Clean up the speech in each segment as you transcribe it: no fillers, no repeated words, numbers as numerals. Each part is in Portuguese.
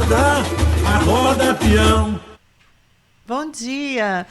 Acorda peão. Bom dia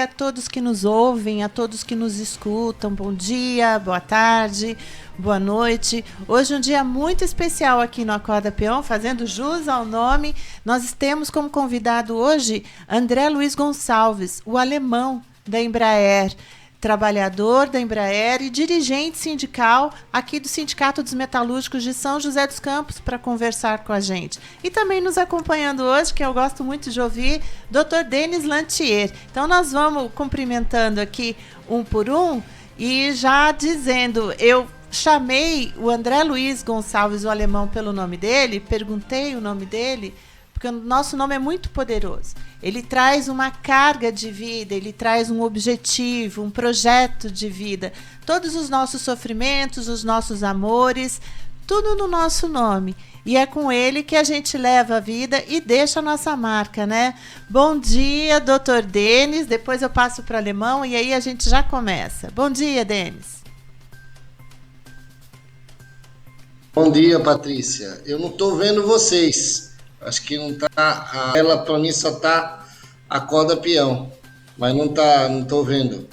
a todos que nos ouvem, a todos que nos escutam. Bom dia, boa tarde, boa noite. Hoje é um dia muito especial aqui no Acorda Peão, fazendo jus ao nome. Nós temos como convidado hoje André Luiz Gonçalves, o alemão da Embraer, trabalhador da Embraer e dirigente sindical aqui do Sindicato dos Metalúrgicos de São José dos Campos, para conversar com a gente. E também nos acompanhando hoje, que eu gosto muito de ouvir, Dr. Denis Lantier. Então nós vamos cumprimentando aqui um por um e já dizendo, eu chamei o André Luiz Gonçalves, o alemão, pelo nome dele, perguntei o nome dele, porque o nosso nome é muito poderoso. Ele traz uma carga de vida, ele traz um objetivo, um projeto de vida. Todos os nossos sofrimentos, os nossos amores, tudo no nosso nome. E é com ele que a gente leva a vida e deixa a nossa marca, né? Bom dia, doutor Denis. Depois eu passo para o alemão e aí a gente já começa. Bom dia, Denis. Bom dia, Patrícia. Eu não estou vendo vocês. Acho que não tá. Ela para mim só tá Acorda Peão, mas não tô vendo.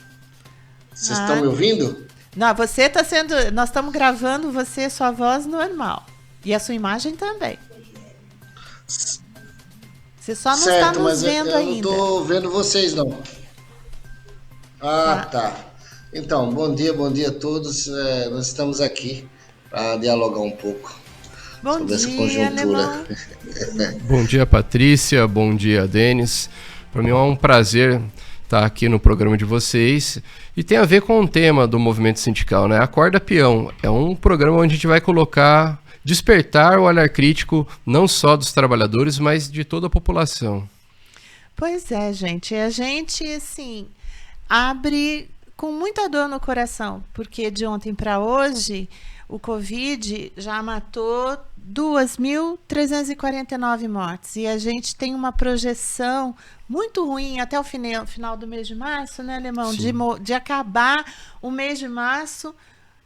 Vocês estão me ouvindo? Não, você está sendo. Nós estamos gravando você, sua voz normal. E a sua imagem também. Você só não está nos vendo ainda. Eu não estou vendo vocês, não. Tá. Então, bom dia a todos. Nós estamos aqui para dialogar um pouco. Bom dia, essa conjuntura. Bom dia, Patrícia. Bom dia, Denis. Para mim é um prazer estar aqui no programa de vocês. E tem a ver com o tema do movimento sindical, né? Acorda Peão. É um programa onde a gente vai despertar o olhar crítico não só dos trabalhadores, mas de toda a população. Pois é, gente. A gente, assim, abre com muita dor no coração, porque de ontem para hoje o Covid já matou 2.349 mortes. E a gente tem uma projeção muito ruim até o final do mês de março, né, Alemão? De acabar o mês de março,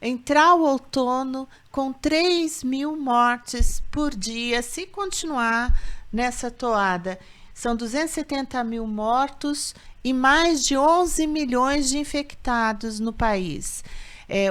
entrar o outono com 3.000 mortes por dia, se continuar nessa toada. São 270 mil mortos e mais de 11 milhões de infectados no país.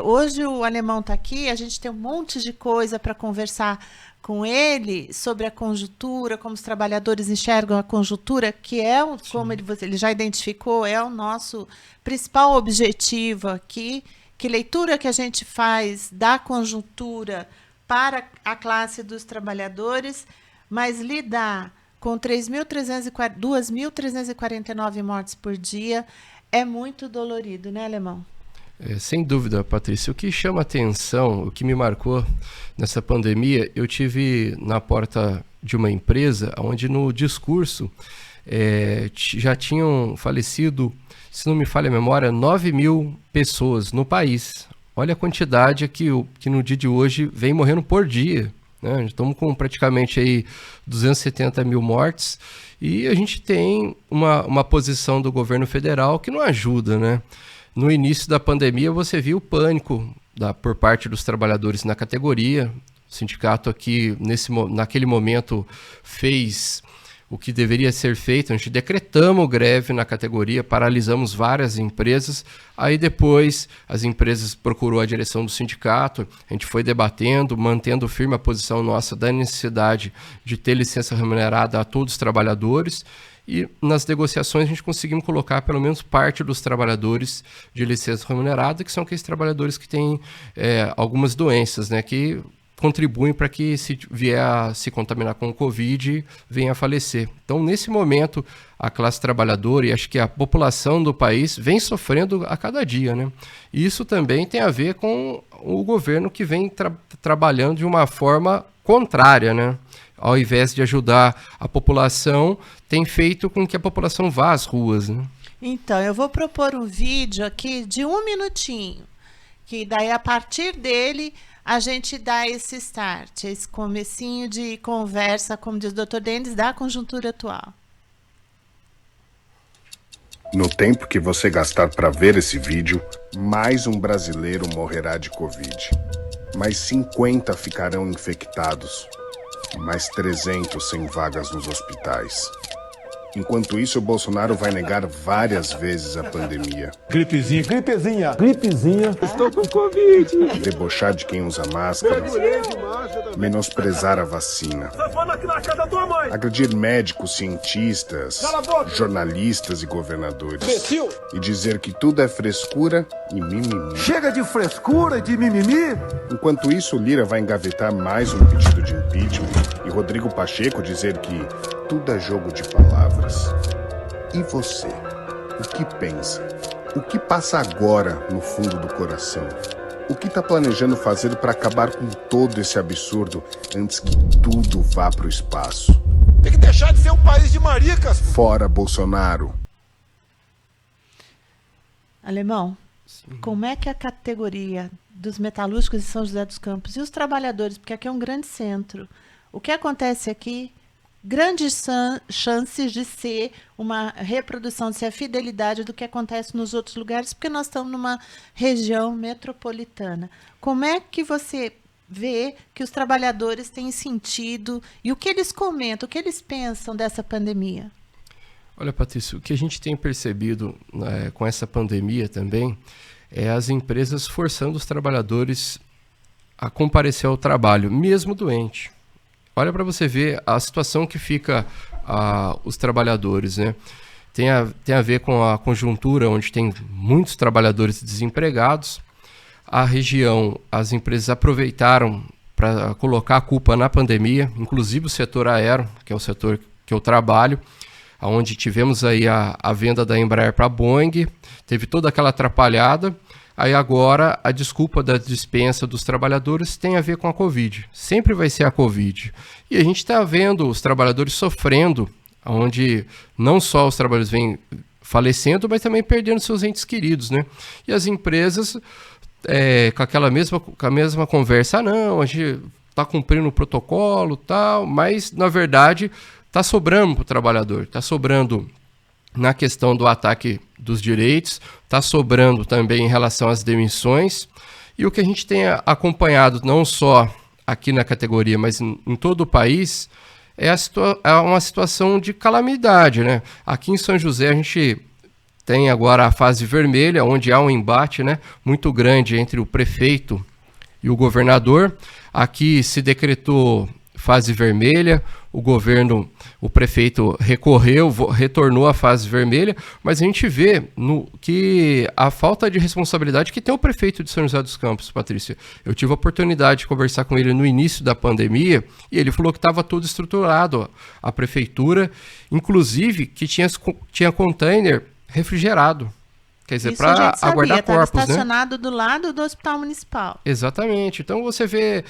Hoje o alemão está aqui, a gente tem um monte de coisa para conversar com ele sobre a conjuntura, como os trabalhadores enxergam a conjuntura, que é, como ele já identificou, é o nosso principal objetivo aqui. Que leitura que a gente faz da conjuntura para a classe dos trabalhadores, mas lidar com 2.349 mortes por dia é muito dolorido, né, alemão? Sem dúvida, Patrícia. O que chama atenção, o que me marcou nessa pandemia, eu tive na porta de uma empresa onde no discurso já tinham falecido, se não me falha a memória, 9.000 pessoas no país. Olha a quantidade que no dia de hoje vem morrendo por dia, né? Estamos com praticamente aí 270 mil mortes e a gente tem uma posição do governo federal que não ajuda, né? No início da pandemia, você viu o pânico por parte dos trabalhadores na categoria. O sindicato aqui, naquele momento, fez o que deveria ser feito. A gente decretamos greve na categoria, paralisamos várias empresas. Aí depois, as empresas procurou a direção do sindicato. A gente foi debatendo, mantendo firme a posição nossa da necessidade de ter licença remunerada a todos os trabalhadores. E nas negociações a gente conseguimos colocar pelo menos parte dos trabalhadores de licença remunerada, que são aqueles trabalhadores que têm algumas doenças, né, que contribuem para que, se vier a se contaminar com o Covid, venha a falecer. Então, nesse momento, a classe trabalhadora e acho que a população do país vem sofrendo a cada dia, né? E isso também tem a ver com o governo que vem trabalhando de uma forma contrária, né? Ao invés de ajudar a população, tem feito com que a população vá às ruas, né? Então, eu vou propor um vídeo aqui de 1 minutinho, que daí a partir dele a gente dá esse start, esse comecinho de conversa, como diz o Dr. Denis, da conjuntura atual. No tempo que você gastar para ver esse vídeo, mais um brasileiro morrerá de Covid. Mais 50 ficarão infectados. mais 300 sem vagas nos hospitais. Enquanto isso, o Bolsonaro vai negar várias vezes a pandemia. Gripezinha. Estou com Covid. Debochar de quem usa máscara. Menosprezar a vacina. Agredir médicos, cientistas, jornalistas e governadores. E dizer que tudo é frescura e mimimi. Chega de frescura e de mimimi. Enquanto isso, Lira vai engavetar mais um pedido de impeachment e Rodrigo Pacheco dizer que tudo é jogo de palavras. E você? O que pensa? O que passa agora no fundo do coração? O que está planejando fazer para acabar com todo esse absurdo antes que tudo vá para o espaço? Tem que deixar de ser um país de maricas. Fora Bolsonaro! Alemão, como é que a categoria dos metalúrgicos de São José dos Campos e os trabalhadores, porque aqui é um grande centro, o que acontece aqui, grandes chances de ser uma reprodução, de ser a fidelidade do que acontece nos outros lugares, porque nós estamos numa região metropolitana. Como é que você vê que os trabalhadores têm sentido e o que eles comentam, o que eles pensam dessa pandemia? Olha, Patrícia, o que a gente tem percebido com essa pandemia também é as empresas forçando os trabalhadores a comparecer ao trabalho, mesmo doente. Olha para você ver a situação que fica os trabalhadores, né? Tem a ver com a conjuntura onde tem muitos trabalhadores desempregados. A região, as empresas aproveitaram para colocar a culpa na pandemia, inclusive o setor aéreo, que é o setor que eu trabalho, onde tivemos aí a venda da Embraer para a Boeing, teve toda aquela atrapalhada. Aí agora a desculpa da dispensa dos trabalhadores tem a ver com a Covid. Sempre vai ser a Covid. E a gente está vendo os trabalhadores sofrendo, onde não só os trabalhadores vêm falecendo, mas também perdendo seus entes queridos, né? E as empresas com a mesma conversa, não, a gente está cumprindo o protocolo, tal, mas na verdade está sobrando para o trabalhador, está sobrando na questão do ataque dos direitos, está sobrando também em relação às demissões. E o que a gente tem acompanhado, não só aqui na categoria, mas em todo o país, é uma situação de calamidade, né? Aqui em São José a gente tem agora a fase vermelha, onde há um embate, né, muito grande entre o prefeito e o governador. Aqui se decretou fase vermelha, o prefeito retornou à fase vermelha, mas a gente vê que a falta de responsabilidade que tem o prefeito de São José dos Campos, Patrícia. Eu tive a oportunidade de conversar com ele no início da pandemia e ele falou que estava tudo estruturado, a prefeitura, inclusive que tinha container refrigerado. Quer dizer, para aguardar corpos, né? Estacionado do lado do Hospital Municipal. Exatamente. Então você vê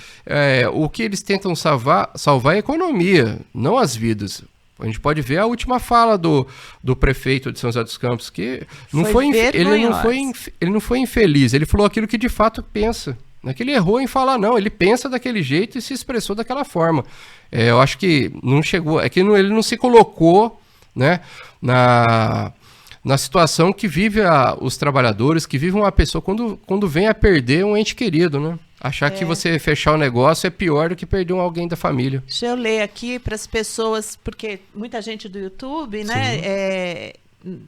o que eles tentam salvar é a economia, não as vidas. A gente pode ver a última fala do prefeito de São José dos Campos, que ele não foi infeliz, ele falou aquilo que de fato pensa. Não é que ele errou em falar, não, ele pensa daquele jeito e se expressou daquela forma. Eu acho que não chegou, ele não se colocou, né, na situação que vive os trabalhadores, que vive uma pessoa quando vem a perder um ente querido, né? Achar que você fechar o negócio é pior do que perder alguém da família. Deixa eu ler aqui para as pessoas, porque muita gente do YouTube, né,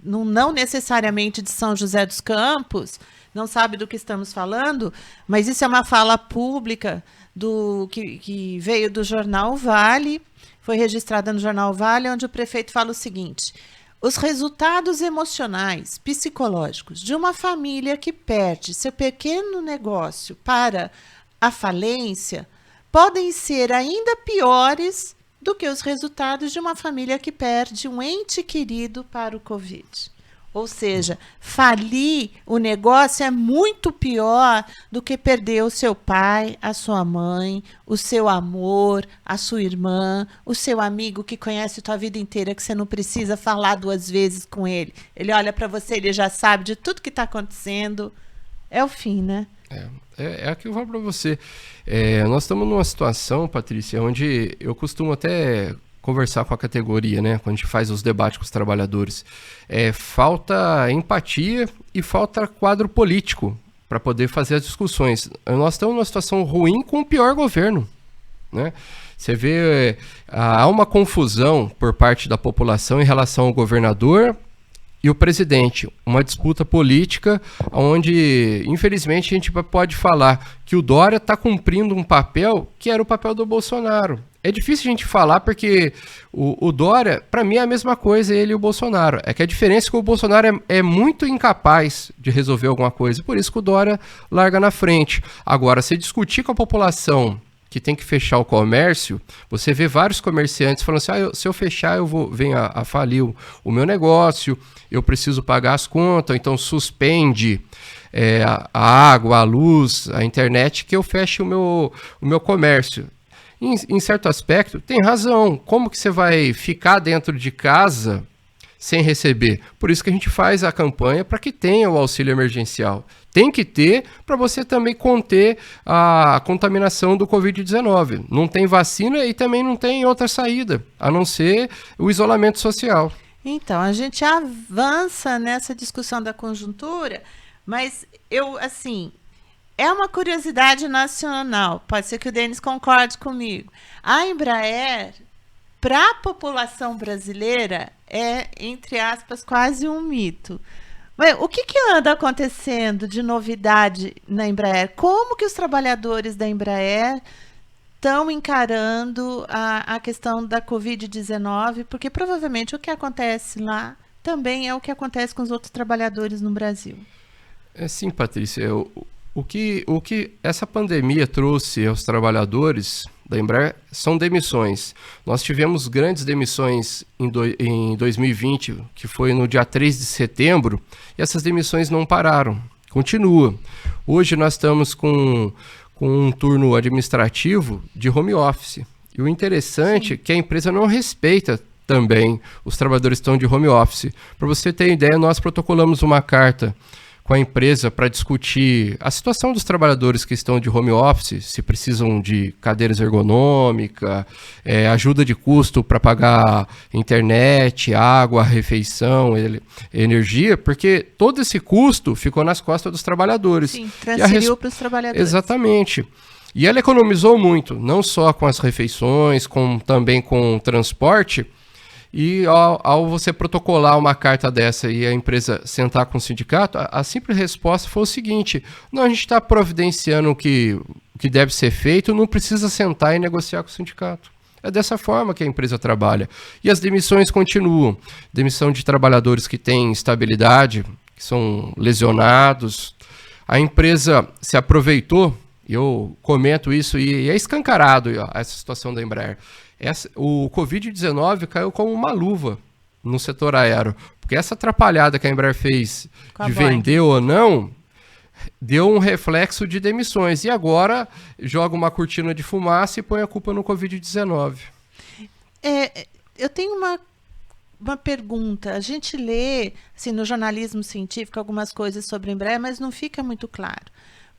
não necessariamente de São José dos Campos, não sabe do que estamos falando, mas isso é uma fala pública que veio do Jornal Vale, foi registrada no Jornal Vale, onde o prefeito fala o seguinte: os resultados emocionais, psicológicos de uma família que perde seu pequeno negócio para a falência podem ser ainda piores do que os resultados de uma família que perde um ente querido para o Covid. Ou seja, falir o negócio é muito pior do que perder o seu pai, a sua mãe, o seu amor, a sua irmã, o seu amigo que conhece a tua vida inteira, que você não precisa falar 2 vezes com ele. Ele olha para você, ele já sabe de tudo que está acontecendo. É o fim, né? É aquilo que eu falo para você. Nós estamos numa situação, Patrícia, onde eu costumo até conversar com a categoria, né? Quando a gente faz os debates com os trabalhadores. Falta empatia e falta quadro político para poder fazer as discussões. Nós estamos numa situação ruim com o pior governo, né? Você vê, há uma confusão por parte da população em relação ao governador e o presidente, uma disputa política onde, infelizmente, a gente pode falar que o Dória está cumprindo um papel que era o papel do Bolsonaro. É difícil a gente falar porque o Dória, para mim, é a mesma coisa, ele e o Bolsonaro. É que a diferença é que o Bolsonaro é muito incapaz de resolver alguma coisa, por isso que o Dória larga na frente. Agora, se discutir com a população que tem que fechar o comércio, você vê vários comerciantes falando assim, se eu fechar eu venho a falir o meu negócio, eu preciso pagar as contas, então suspende a água, a luz, a internet, que eu feche o meu comércio. Em certo aspecto, tem razão. Como que você vai ficar dentro de casa sem receber? Por isso que a gente faz a campanha para que tenha o auxílio emergencial. Tem que ter para você também conter a contaminação do Covid-19. Não tem vacina e também não tem outra saída, a não ser o isolamento social. Então, a gente avança nessa discussão da conjuntura, mas é uma curiosidade nacional. Pode ser que o Denis concorde comigo. A Embraer, para a população brasileira, é, entre aspas, quase um mito. Mas o que anda acontecendo de novidade na Embraer? Como que os trabalhadores da Embraer estão encarando a questão da Covid-19? Porque provavelmente o que acontece lá também é o que acontece com os outros trabalhadores no Brasil. Sim, Patrícia. O que essa pandemia trouxe aos trabalhadores da Embraer são demissões. Nós tivemos grandes demissões em 2020, que foi no dia 3 de setembro, e essas demissões não pararam, continua. Hoje nós estamos com um turno administrativo de home office. E o interessante é que a empresa não respeita também os trabalhadores que estão de home office. Para você ter ideia, nós protocolamos uma carta com a empresa para discutir a situação dos trabalhadores que estão de home office, se precisam de cadeiras ergonômicas, ajuda de custo para pagar internet, água, refeição, energia, porque todo esse custo ficou nas costas dos trabalhadores. Sim, transferiu para os trabalhadores. Exatamente. E ela economizou muito, não só com as refeições, também com o transporte. E ao você protocolar uma carta dessa e a empresa sentar com o sindicato, a simples resposta foi o seguinte: não, a gente está providenciando o que deve ser feito, não precisa sentar e negociar com o sindicato. É dessa forma que a empresa trabalha. E as demissões continuam. Demissão de trabalhadores que têm estabilidade, que são lesionados. A empresa se aproveitou, eu comento isso, e é escancarado essa situação da Embraer. O Covid-19 caiu como uma luva no setor aéreo, porque essa atrapalhada que a Embraer fez de vender ou não, deu um reflexo de demissões. E agora joga uma cortina de fumaça e põe a culpa no Covid-19. Eu tenho uma pergunta. A gente lê assim, no jornalismo científico algumas coisas sobre a Embraer, mas não fica muito claro.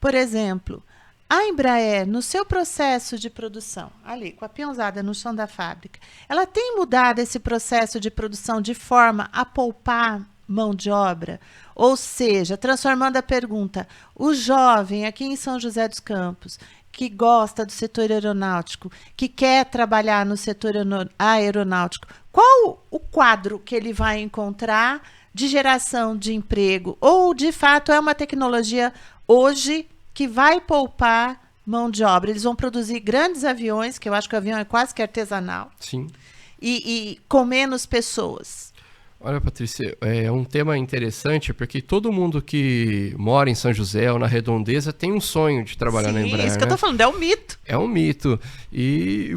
Por exemplo, a Embraer, no seu processo de produção, ali, com a peãozada no chão da fábrica, ela tem mudado esse processo de produção de forma a poupar mão de obra? Ou seja, transformando a pergunta, o jovem aqui em São José dos Campos, que gosta do setor aeronáutico, que quer trabalhar no setor aeronáutico, qual o quadro que ele vai encontrar de geração de emprego? Ou, de fato, é uma tecnologia hoje que vai poupar mão de obra? Eles vão produzir grandes aviões, que eu acho que o avião é quase que artesanal. Sim. E com menos pessoas. Olha, Patrícia, é um tema interessante, porque todo mundo que mora em São José ou na Redondeza tem um sonho de trabalhar na Embraer. Isso que eu estou falando, é um mito. É um mito. E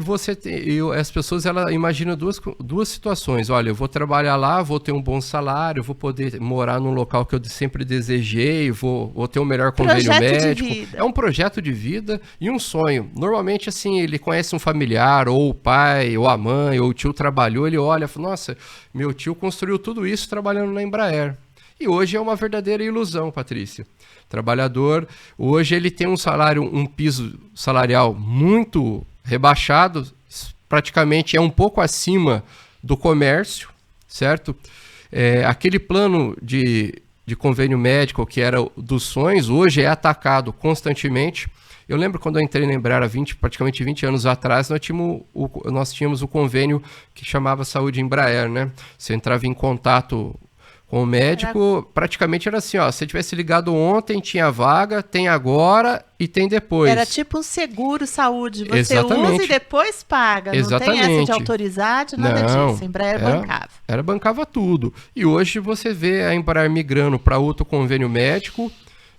as pessoas imaginam duas situações. Olha, eu vou trabalhar lá, vou ter um bom salário, vou poder morar num local que eu sempre desejei, vou ter um melhor convênio médico. De vida. É um projeto de vida e um sonho. Normalmente, assim, ele conhece um familiar, ou o pai, ou a mãe, ou o tio trabalhou, ele olha e fala, nossa, meu tio construiu tudo isso trabalhando na Embraer. E hoje é uma verdadeira ilusão, Patrícia. Trabalhador, hoje ele tem um piso salarial muito rebaixado, praticamente é um pouco acima do comércio, certo? Aquele plano de convênio médico que era dos sonhos, hoje é atacado constantemente. Eu lembro quando eu entrei na Embraer praticamente 20 anos atrás, nós tínhamos o convênio que chamava Saúde Embraer, né? Você entrava em contato com o médico, praticamente era assim, ó, se você tivesse ligado ontem, tinha vaga, tem agora e tem depois. Era tipo um seguro saúde, você Exatamente. usa e depois paga, não tem essa de autorizar, de nada disso, a Embraer bancava tudo. E hoje você vê a Embraer migrando para outro convênio médico,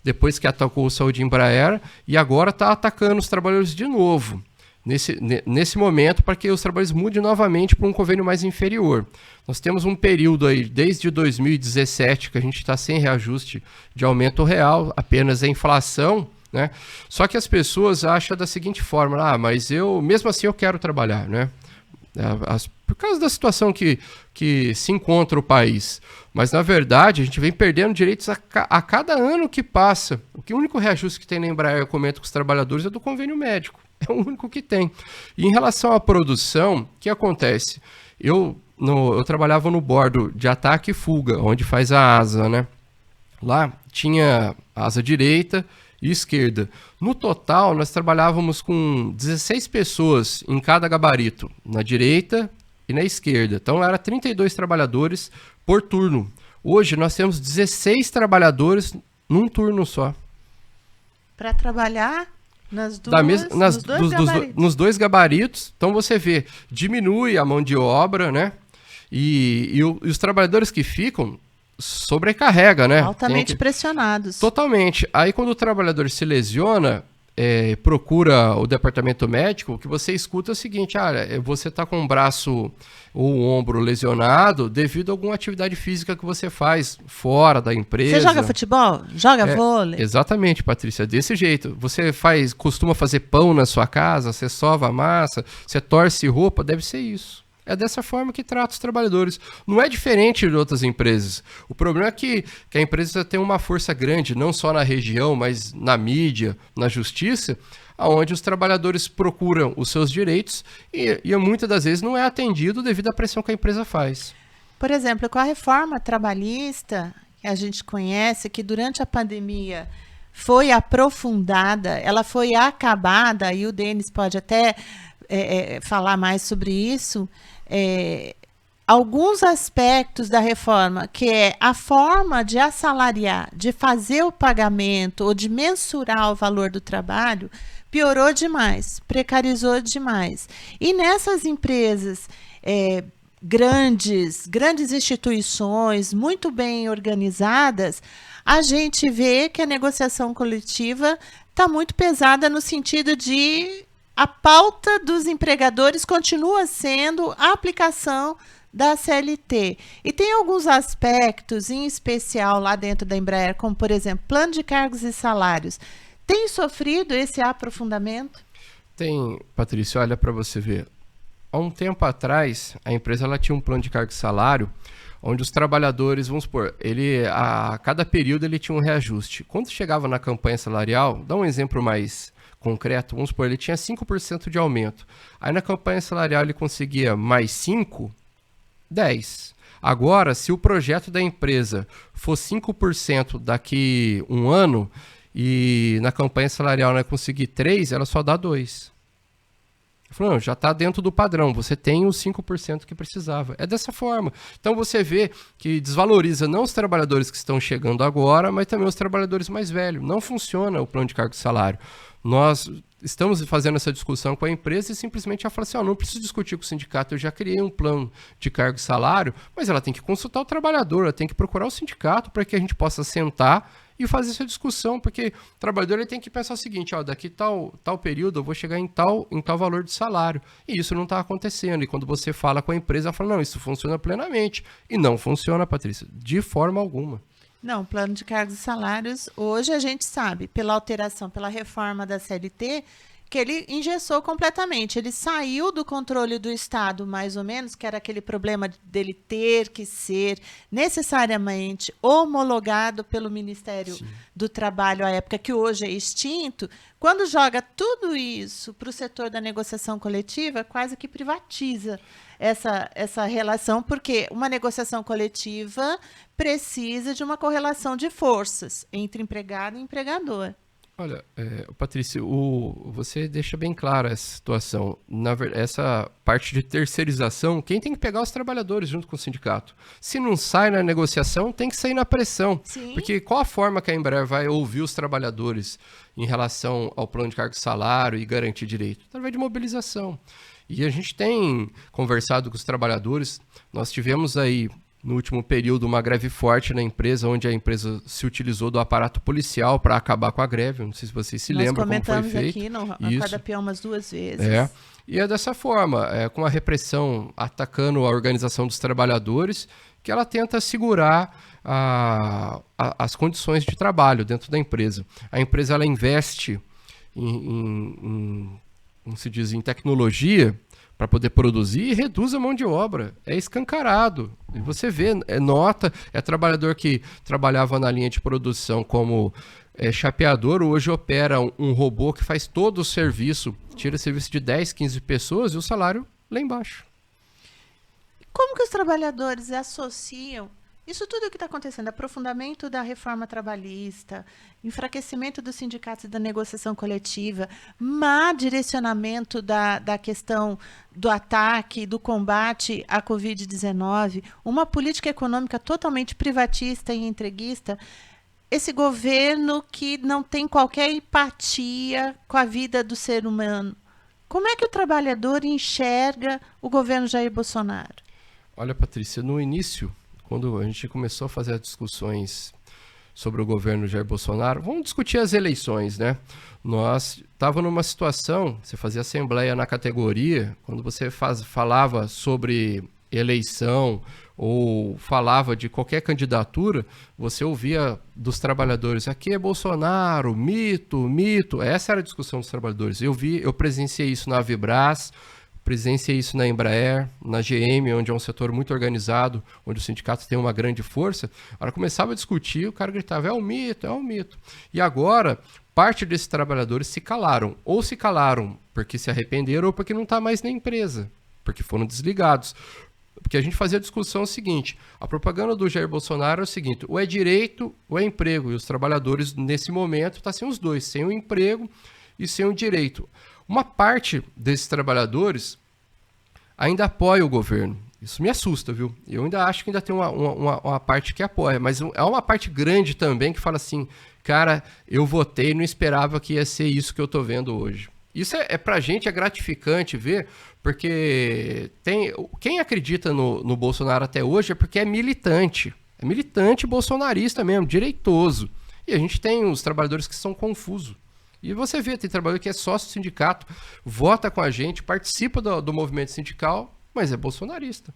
depois que atacou o Saúde Embraer, e agora está atacando os trabalhadores de novo. Nesse momento, para que os trabalhadores mudem novamente para um convênio mais inferior. Nós temos um período aí, desde 2017, que a gente está sem reajuste de aumento real, apenas a inflação, né? Só que as pessoas acham da seguinte forma, mas mesmo assim eu quero trabalhar, né? Por causa da situação que se encontra o país. Mas, na verdade, a gente vem perdendo direitos a cada ano que passa. O único reajuste que tem na Embraer, eu comento com os trabalhadores, é do convênio médico. É o único que tem. E em relação à produção, o que acontece? Eu trabalhava no bordo de ataque e fuga, onde faz a asa, né? Lá tinha asa direita e esquerda. No total, nós trabalhávamos com 16 pessoas em cada gabarito, na direita e na esquerda. Então, era 32 trabalhadores por turno. Hoje, nós temos 16 trabalhadores num turno só. Para trabalhar nos dois gabaritos. Então, você vê, diminui a mão de obra, né? E os trabalhadores que ficam sobrecarrega, né? Altamente pressionados. Totalmente. Aí quando o trabalhador se lesiona, procura o departamento médico, o que você escuta é o seguinte, você está com o braço ou o ombro lesionado devido a alguma atividade física que você faz fora da empresa. Você joga futebol? Joga vôlei? Exatamente, Patrícia, desse jeito. Você costuma fazer pão na sua casa, você sova a massa, você torce roupa, deve ser isso. É dessa forma que trata os trabalhadores. Não é diferente de outras empresas. O problema é que a empresa tem uma força grande, não só na região, mas na mídia, na justiça, onde os trabalhadores procuram os seus direitos e muitas das vezes não é atendido devido à pressão que a empresa faz. Por exemplo, com a reforma trabalhista, que a gente conhece, que durante a pandemia foi aprofundada, ela foi acabada, e o Denis pode até falar mais sobre isso, alguns aspectos da reforma, que é a forma de assalariar, de fazer o pagamento ou de mensurar o valor do trabalho, piorou demais, precarizou demais. E nessas empresas grandes instituições, muito bem organizadas, a gente vê que a negociação coletiva está muito pesada no sentido de a pauta dos empregadores continua sendo a aplicação da CLT. E tem alguns aspectos, em especial lá dentro da Embraer, como, por exemplo, plano de cargos e salários. Tem sofrido esse aprofundamento? Tem, Patrícia, olha para você ver. Há um tempo atrás, a empresa tinha um plano de cargo e salário, onde os trabalhadores, vamos supor, a cada período ele tinha um reajuste. Quando chegava na campanha salarial, dá um exemplo mais concreto, vamos supor, ele tinha 5% de aumento. Aí na campanha salarial ele conseguia mais 5, 10. Agora, se o projeto da empresa for 5% daqui um ano e na campanha salarial ela conseguir 3, ela só dá 2. Falou, já está dentro do padrão, você tem os 5% que precisava. É dessa forma. Então você vê que desvaloriza não os trabalhadores que estão chegando agora, mas também os trabalhadores mais velhos. Não funciona o plano de cargo e salário. Nós estamos fazendo essa discussão com a empresa e simplesmente ela fala assim, não preciso discutir com o sindicato, eu já criei um plano de cargo e salário, mas ela tem que consultar o trabalhador, ela tem que procurar o sindicato para que a gente possa sentar e fazer essa discussão, porque o trabalhador ele tem que pensar o seguinte, daqui tal período eu vou chegar em tal valor de salário, e isso não está acontecendo, e quando você fala com a empresa, ela fala, não, isso funciona plenamente, e não funciona, Patrícia, de forma alguma. Não, plano de cargos e salários, hoje a gente sabe, pela alteração, pela reforma da CLT, que ele engessou completamente. Ele saiu do controle do Estado, mais ou menos, que era aquele problema dele ter que ser necessariamente homologado pelo Ministério do Trabalho à época, que hoje é extinto. Quando joga tudo isso para o setor da negociação coletiva, quase que privatiza essa relação, porque uma negociação coletiva precisa de uma correlação de forças entre empregado e empregador. Olha, Patrícia, você deixa bem clara essa situação. Essa parte de terceirização, quem tem que pegar os trabalhadores junto com o sindicato. Se não sai na negociação, tem que sair na pressão. Sim. Porque qual a forma que a Embraer vai ouvir os trabalhadores em relação ao plano de cargo e salário e garantir direito? Através de mobilização. E a gente tem conversado com os trabalhadores. Nós tivemos aí, no último período, uma greve forte na empresa, onde a empresa se utilizou do aparato policial para acabar com a greve. Não sei se vocês se lembram como foi feito. Nós comentamos aqui no Acorda Peão umas 2 vezes. E é dessa forma, com a repressão atacando a organização dos trabalhadores, que ela tenta segurar as condições de trabalho dentro da empresa. A empresa ela investe como se diz, em tecnologia para poder produzir e reduz a mão de obra. É escancarado. E você vê, nota, trabalhador que trabalhava na linha de produção como chapeador, hoje opera um robô que faz todo o serviço, tira serviço de 10, 15 pessoas e o salário lá embaixo. Como que os trabalhadores associam isso tudo o que está acontecendo, aprofundamento da reforma trabalhista, enfraquecimento dos sindicatos e da negociação coletiva, má direcionamento da questão do ataque, do combate à Covid-19, uma política econômica totalmente privatista e entreguista, esse governo que não tem qualquer empatia com a vida do ser humano. Como é que o trabalhador enxerga o governo Jair Bolsonaro? Olha, Patrícia, no início, quando a gente começou a fazer as discussões sobre o governo Jair Bolsonaro, vamos discutir as eleições, né? Nós estávamos numa situação, você fazia assembleia na categoria, quando você falava sobre eleição ou falava de qualquer candidatura, você ouvia dos trabalhadores, aqui é Bolsonaro, mito. Essa era a discussão dos trabalhadores. Eu presenciei isso na Vibras, presenciei isso na Embraer, na GM, onde é um setor muito organizado, onde o sindicato tem uma grande força. A hora que começava a discutir, o cara gritava, é um mito. E agora, parte desses trabalhadores se calaram. Ou se calaram porque se arrependeram ou porque não está mais na empresa, porque foram desligados. Porque a gente fazia a discussão seguinte, a propaganda do Jair Bolsonaro é o seguinte, ou é direito ou é emprego. E os trabalhadores, nesse momento, estão sem os dois, sem o emprego e sem o direito. Uma parte desses trabalhadores ainda apoia o governo. Isso me assusta, viu? Eu ainda acho que ainda tem uma parte que apoia, mas é uma parte grande também que fala assim, cara, eu votei e não esperava que ia ser isso que eu tô vendo hoje. Isso pra gente é gratificante ver, porque quem acredita no Bolsonaro até hoje é porque é militante bolsonarista mesmo, direitoso. E a gente tem os trabalhadores que são confusos. E você vê, tem trabalhador que é sócio do sindicato, vota com a gente, participa do movimento sindical, mas é bolsonarista.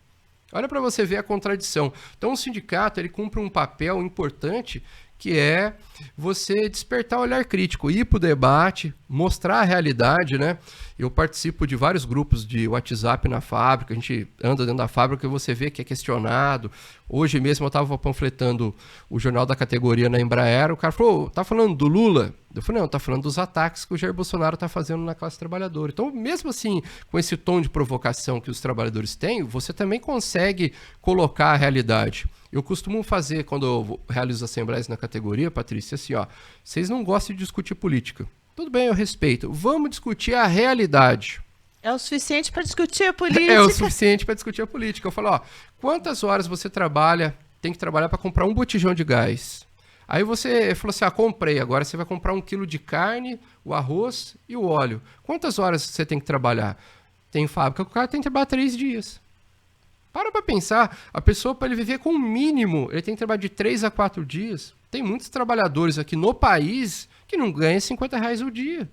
Olha para você ver a contradição. Então o sindicato ele cumpre um papel importante que é você despertar o olhar crítico, ir para o debate, mostrar a realidade, né? Eu participo de vários grupos de WhatsApp na fábrica, a gente anda dentro da fábrica e você vê que é questionado. Hoje mesmo eu estava panfletando o jornal da categoria na Embraer, o cara falou, tá falando do Lula? Eu falei, não, tá falando dos ataques que o Jair Bolsonaro está fazendo na classe trabalhadora. Então, mesmo assim, com esse tom de provocação que os trabalhadores têm, você também consegue colocar a realidade. Eu costumo fazer, quando eu realizo assembleias na categoria, Patrícia, assim, ó, vocês não gostam de discutir política. Tudo bem, eu respeito. Vamos discutir a realidade. É o suficiente para discutir a política. É o suficiente para discutir a política. Eu falo, ó, quantas horas você tem que trabalhar para comprar um botijão de gás? Aí você falou assim, comprei, agora você vai comprar 1 quilo de carne, o arroz e o óleo. Quantas horas você tem que trabalhar? Tem fábrica que o cara tem que trabalhar 3 dias. Para pensar, a pessoa para ele viver com o mínimo, ele tem que trabalhar de 3 a 4 dias. Tem muitos trabalhadores aqui no país que não ganham R$50 o dia.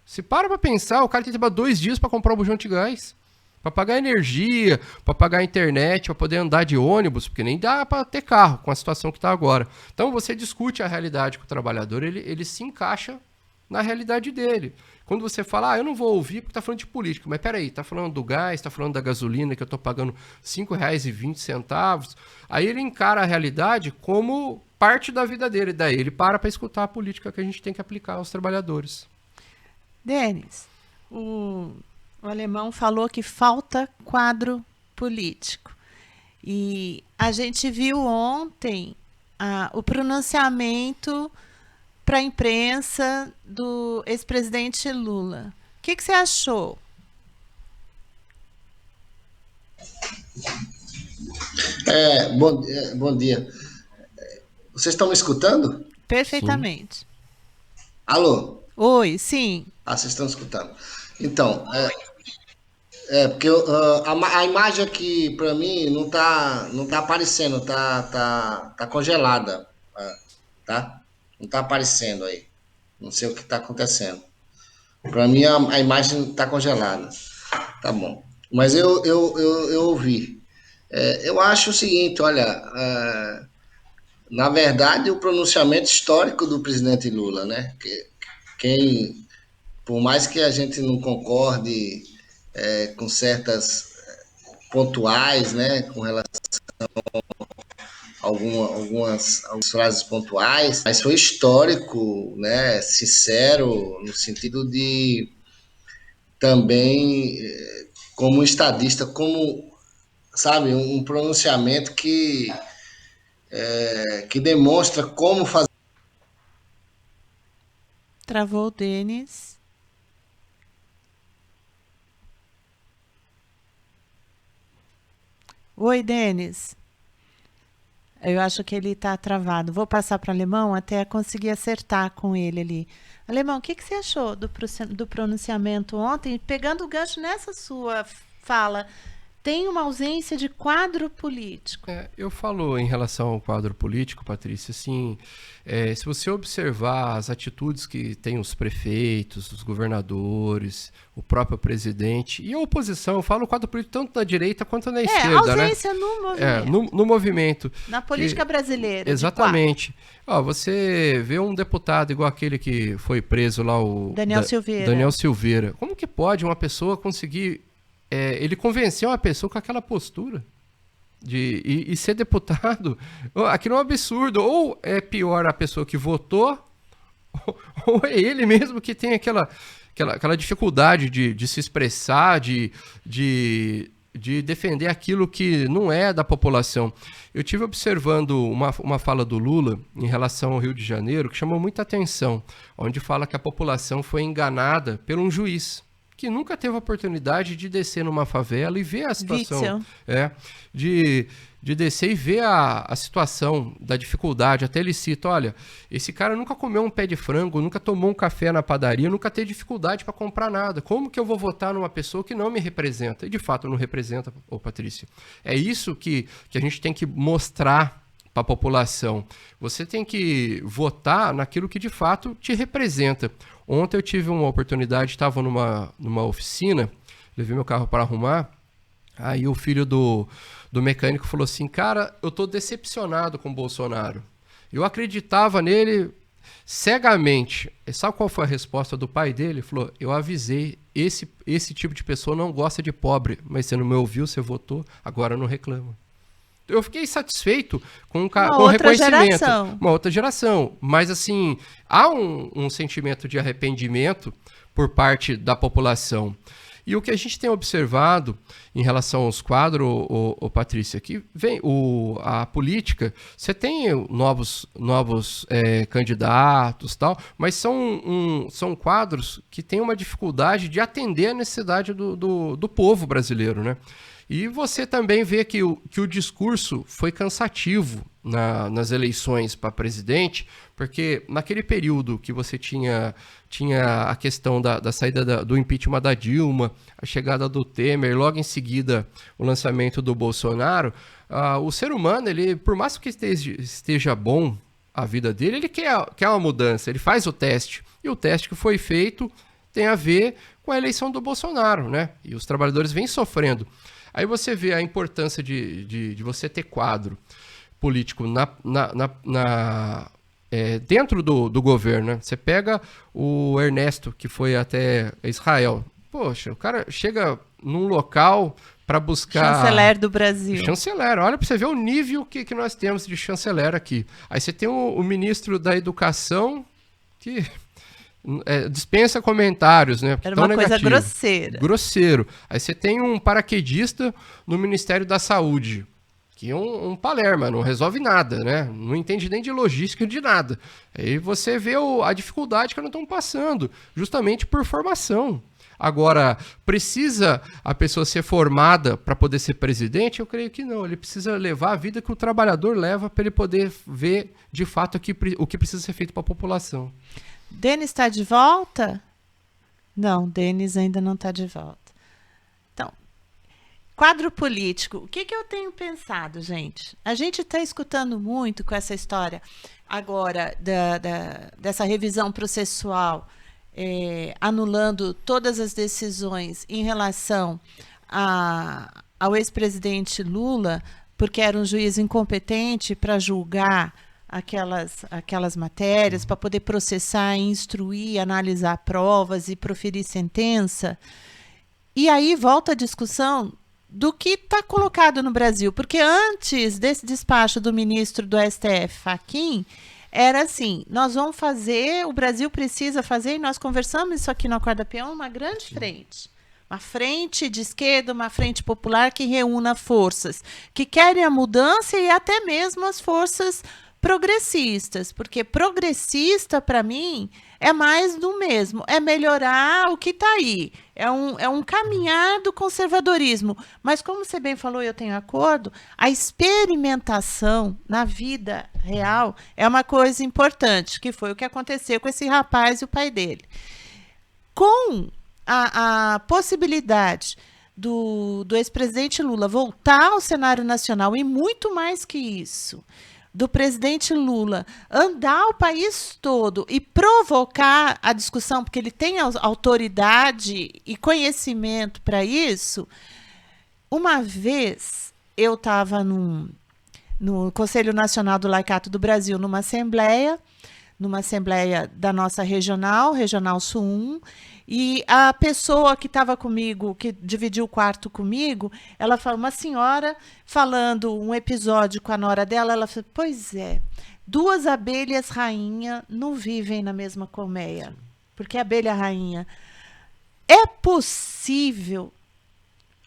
Se para pensar, o cara tem que trabalhar 2 dias para comprar o bujão de gás. Para pagar energia, para pagar a internet, para poder andar de ônibus, porque nem dá para ter carro com a situação que está agora. Então você discute a realidade com o trabalhador, ele se encaixa na realidade dele. Quando você fala, eu não vou ouvir porque está falando de política, mas peraí, está falando do gás, está falando da gasolina que eu estou pagando R$5,20, aí ele encara a realidade como parte da vida dele, daí ele para escutar a política que a gente tem que aplicar aos trabalhadores. Denis, o alemão falou que falta quadro político. E a gente viu ontem o pronunciamento para a imprensa do ex-presidente Lula. O que você achou? Bom dia. Vocês estão me escutando? Perfeitamente. Alô? Oi, sim. Vocês estão escutando. Então, porque a imagem aqui, para mim, não tá aparecendo, tá congelada, tá? Não tá aparecendo aí. Não sei o que tá acontecendo. Para mim, a imagem tá congelada. Tá bom. Mas eu ouvi. Eu acho o seguinte, olha, na verdade, o pronunciamento histórico do presidente Lula, né? Por mais que a gente não concorde com certas pontuais, né? Com relação a algumas frases pontuais, mas foi histórico, né? Sincero, no sentido de também, como estadista, como, sabe, um pronunciamento que demonstra como fazer. Travou o Denis. Oi, Denis. Eu acho que ele está travado. Vou passar para o Alemão até conseguir acertar com ele ali. Alemão, o que você achou do pronunciamento ontem? Pegando o gancho nessa sua fala, tem uma ausência de quadro político. Eu falo em relação ao quadro político, Patrícia, assim, se você observar as atitudes que tem os prefeitos, os governadores, o próprio presidente e a oposição, eu falo o quadro político tanto na direita quanto na esquerda, né? Ausência no movimento. No movimento. Na política brasileira. Exatamente. Você vê um deputado igual aquele que foi preso lá, o Daniel Silveira. Como que pode uma pessoa conseguir... ele convenceu uma pessoa com aquela postura e ser deputado. Aquilo é um absurdo. Ou é pior a pessoa que votou, ou é ele mesmo que tem aquela dificuldade de se expressar, de defender aquilo que não é da população. Eu tive observando uma fala do Lula em relação ao Rio de Janeiro que chamou muita atenção, onde fala que a população foi enganada por um juiz que nunca teve a oportunidade de descer numa favela e ver a situação. De descer e ver a situação da dificuldade. Até ele cita, olha, esse cara nunca comeu um pé de frango, nunca tomou um café na padaria, nunca teve dificuldade para comprar nada. Como que eu vou votar numa pessoa que não me representa? E de fato não representa, Patrícia. É isso que a gente tem que mostrar para a população. Você tem que votar naquilo que de fato te representa. Ontem eu tive uma oportunidade, estava numa oficina, levei meu carro para arrumar, aí o filho do mecânico falou assim, cara, eu tô decepcionado com o Bolsonaro. Eu acreditava nele cegamente. E sabe qual foi a resposta do pai dele? Ele falou, eu avisei, esse tipo de pessoa não gosta de pobre, mas você não me ouviu, você votou, agora não reclama. Eu fiquei satisfeito com o reconhecimento. Uma outra geração. Mas, assim, há um sentimento de arrependimento por parte da população. E o que a gente tem observado em relação aos quadros, Patrícia, que vem a política, você tem novos candidatos, tal, mas são quadros que têm uma dificuldade de atender a necessidade do povo brasileiro, né? E você também vê que o discurso foi cansativo nas eleições para presidente, porque naquele período que você tinha a questão da saída do impeachment da Dilma, a chegada do Temer, logo em seguida o lançamento do Bolsonaro, o ser humano, ele, por mais que esteja bom a vida dele, ele quer uma mudança, ele faz o teste. E o teste que foi feito tem a ver com a eleição do Bolsonaro, né? E os trabalhadores vêm sofrendo. Aí você vê a importância de você ter quadro político dentro do governo, né? Você pega o Ernesto, que foi até Israel. Poxa, o cara chega num local para buscar... Chanceler do Brasil. Chanceler. Olha para você ver o nível que nós temos de chanceler aqui. Aí você tem o ministro da Educação, que... dispensa comentários, né? Era uma coisa grosseira. Grosseiro. Aí você tem um paraquedista no Ministério da Saúde, que um Palerma, não resolve nada, né? Não entende nem de logística de nada. Aí você vê a dificuldade que nós estamos passando, justamente por formação. Agora, precisa a pessoa ser formada para poder ser presidente? Eu creio que não. Ele precisa levar a vida que o trabalhador leva para ele poder ver, de fato, o que precisa ser feito para a população. Denis está de volta? Não, Denis ainda não está de volta. Então, quadro político. O que eu tenho pensado, gente? A gente está escutando muito com essa história agora dessa revisão processual, anulando todas as decisões em relação ao ex-presidente Lula, porque era um juiz incompetente para julgar aquelas matérias, para poder processar, instruir, analisar provas e proferir sentença. E aí volta a discussão do que está colocado no Brasil, porque antes desse despacho do ministro do STF, Fachin, era assim, nós vamos fazer, o Brasil precisa fazer, e nós conversamos isso aqui no Acorda Peão, uma grande frente. Uma frente de esquerda, uma frente popular que reúna forças que querem a mudança e até mesmo as forças progressistas, porque progressista, para mim, é mais do mesmo, é melhorar o que está aí, é um caminhar do conservadorismo, mas como você bem falou, eu tenho acordo, a experimentação na vida real é uma coisa importante, que foi o que aconteceu com esse rapaz e o pai dele. Com a possibilidade do ex-presidente Lula voltar ao cenário nacional, e muito mais que isso, do presidente Lula andar o país todo e provocar a discussão, porque ele tem autoridade e conhecimento para isso. Uma vez eu estava no Conselho Nacional do Laicato do Brasil, numa assembleia da nossa Regional Sul 1, e a pessoa que estava comigo, que dividiu o quarto comigo, ela falou, uma senhora falando um episódio com a nora dela, ela falou, pois é, 2 abelhas rainha não vivem na mesma colmeia, porque a abelha rainha é possível,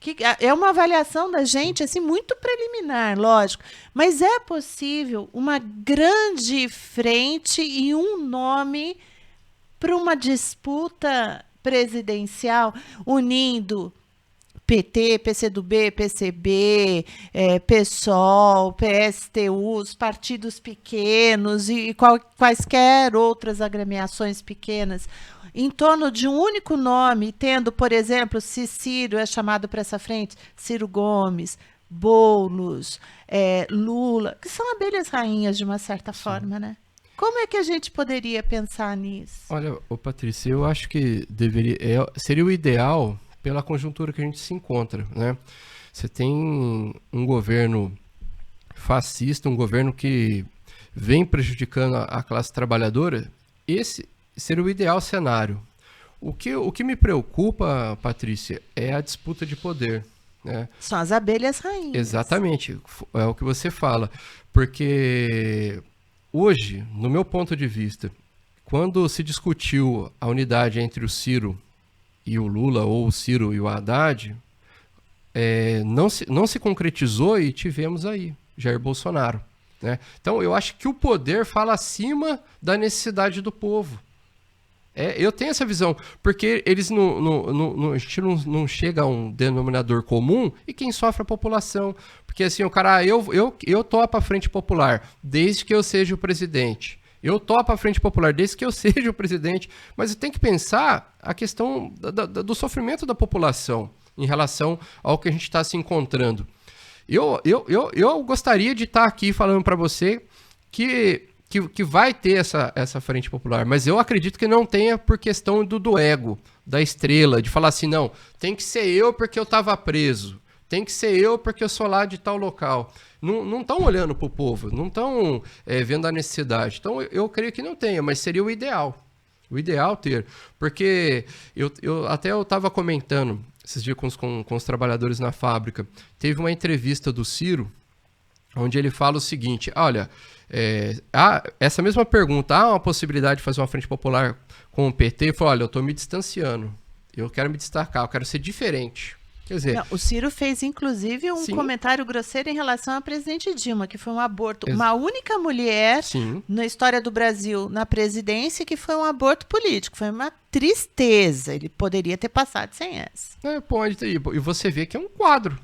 que é uma avaliação da gente assim muito preliminar, lógico, mas é possível uma grande frente e um nome para uma disputa presidencial unindo PT, PCdoB, PCB, PSOL, PSTU, os partidos pequenos e quaisquer outras agremiações pequenas, em torno de um único nome, tendo, por exemplo, se Ciro é chamado para essa frente, Ciro Gomes, Boulos, Lula, que são abelhas rainhas de uma certa forma, né? Como é que a gente poderia pensar nisso? Olha, Patrícia, eu acho que seria o ideal pela conjuntura que a gente se encontra, né? Você tem um governo fascista, um governo que vem prejudicando a classe trabalhadora. Esse seria o ideal cenário. O que me preocupa, Patrícia, é a disputa de poder, né? São as abelhas rainhas. Exatamente, é o que você fala. Porque hoje, no meu ponto de vista, quando se discutiu a unidade entre o Ciro e o Lula, ou o Ciro e o Haddad, não se concretizou e tivemos aí Jair Bolsonaro, né? Então, eu acho que o poder fala acima da necessidade do povo. Eu tenho essa visão, porque eles a gente não chega a um denominador comum, e quem sofre é a população. Porque assim, o cara, eu topo a Frente Popular, desde que eu seja o presidente. Eu topo a Frente Popular, desde que eu seja o presidente. Mas tem que pensar a questão do sofrimento da população em relação ao que a gente está se encontrando. Eu gostaria de estar aqui falando para você que vai ter essa Frente Popular, mas eu acredito que não tenha por questão do ego, da estrela, de falar assim, não, tem que ser eu porque eu estava preso, tem que ser eu porque eu sou lá de tal local. Não estão olhando para o povo, não estão vendo a necessidade. Então, eu creio que não tenha, mas seria o ideal. O ideal ter, porque eu estava comentando esses dias com os trabalhadores na fábrica, teve uma entrevista do Ciro, onde ele fala o seguinte, olha, essa mesma pergunta, há uma possibilidade de fazer uma Frente Popular com o PT? Ele falou, olha, eu estou me distanciando, eu quero me destacar, eu quero ser diferente. Quer dizer, Não, o Ciro fez, inclusive, um sim. comentário grosseiro em relação à presidente Dilma, que foi um aborto. Ex- Uma única mulher sim. na história do Brasil na presidência que foi um aborto político. Foi uma tristeza. Ele poderia ter passado sem essa. Pode ter. E você vê que é um quadro.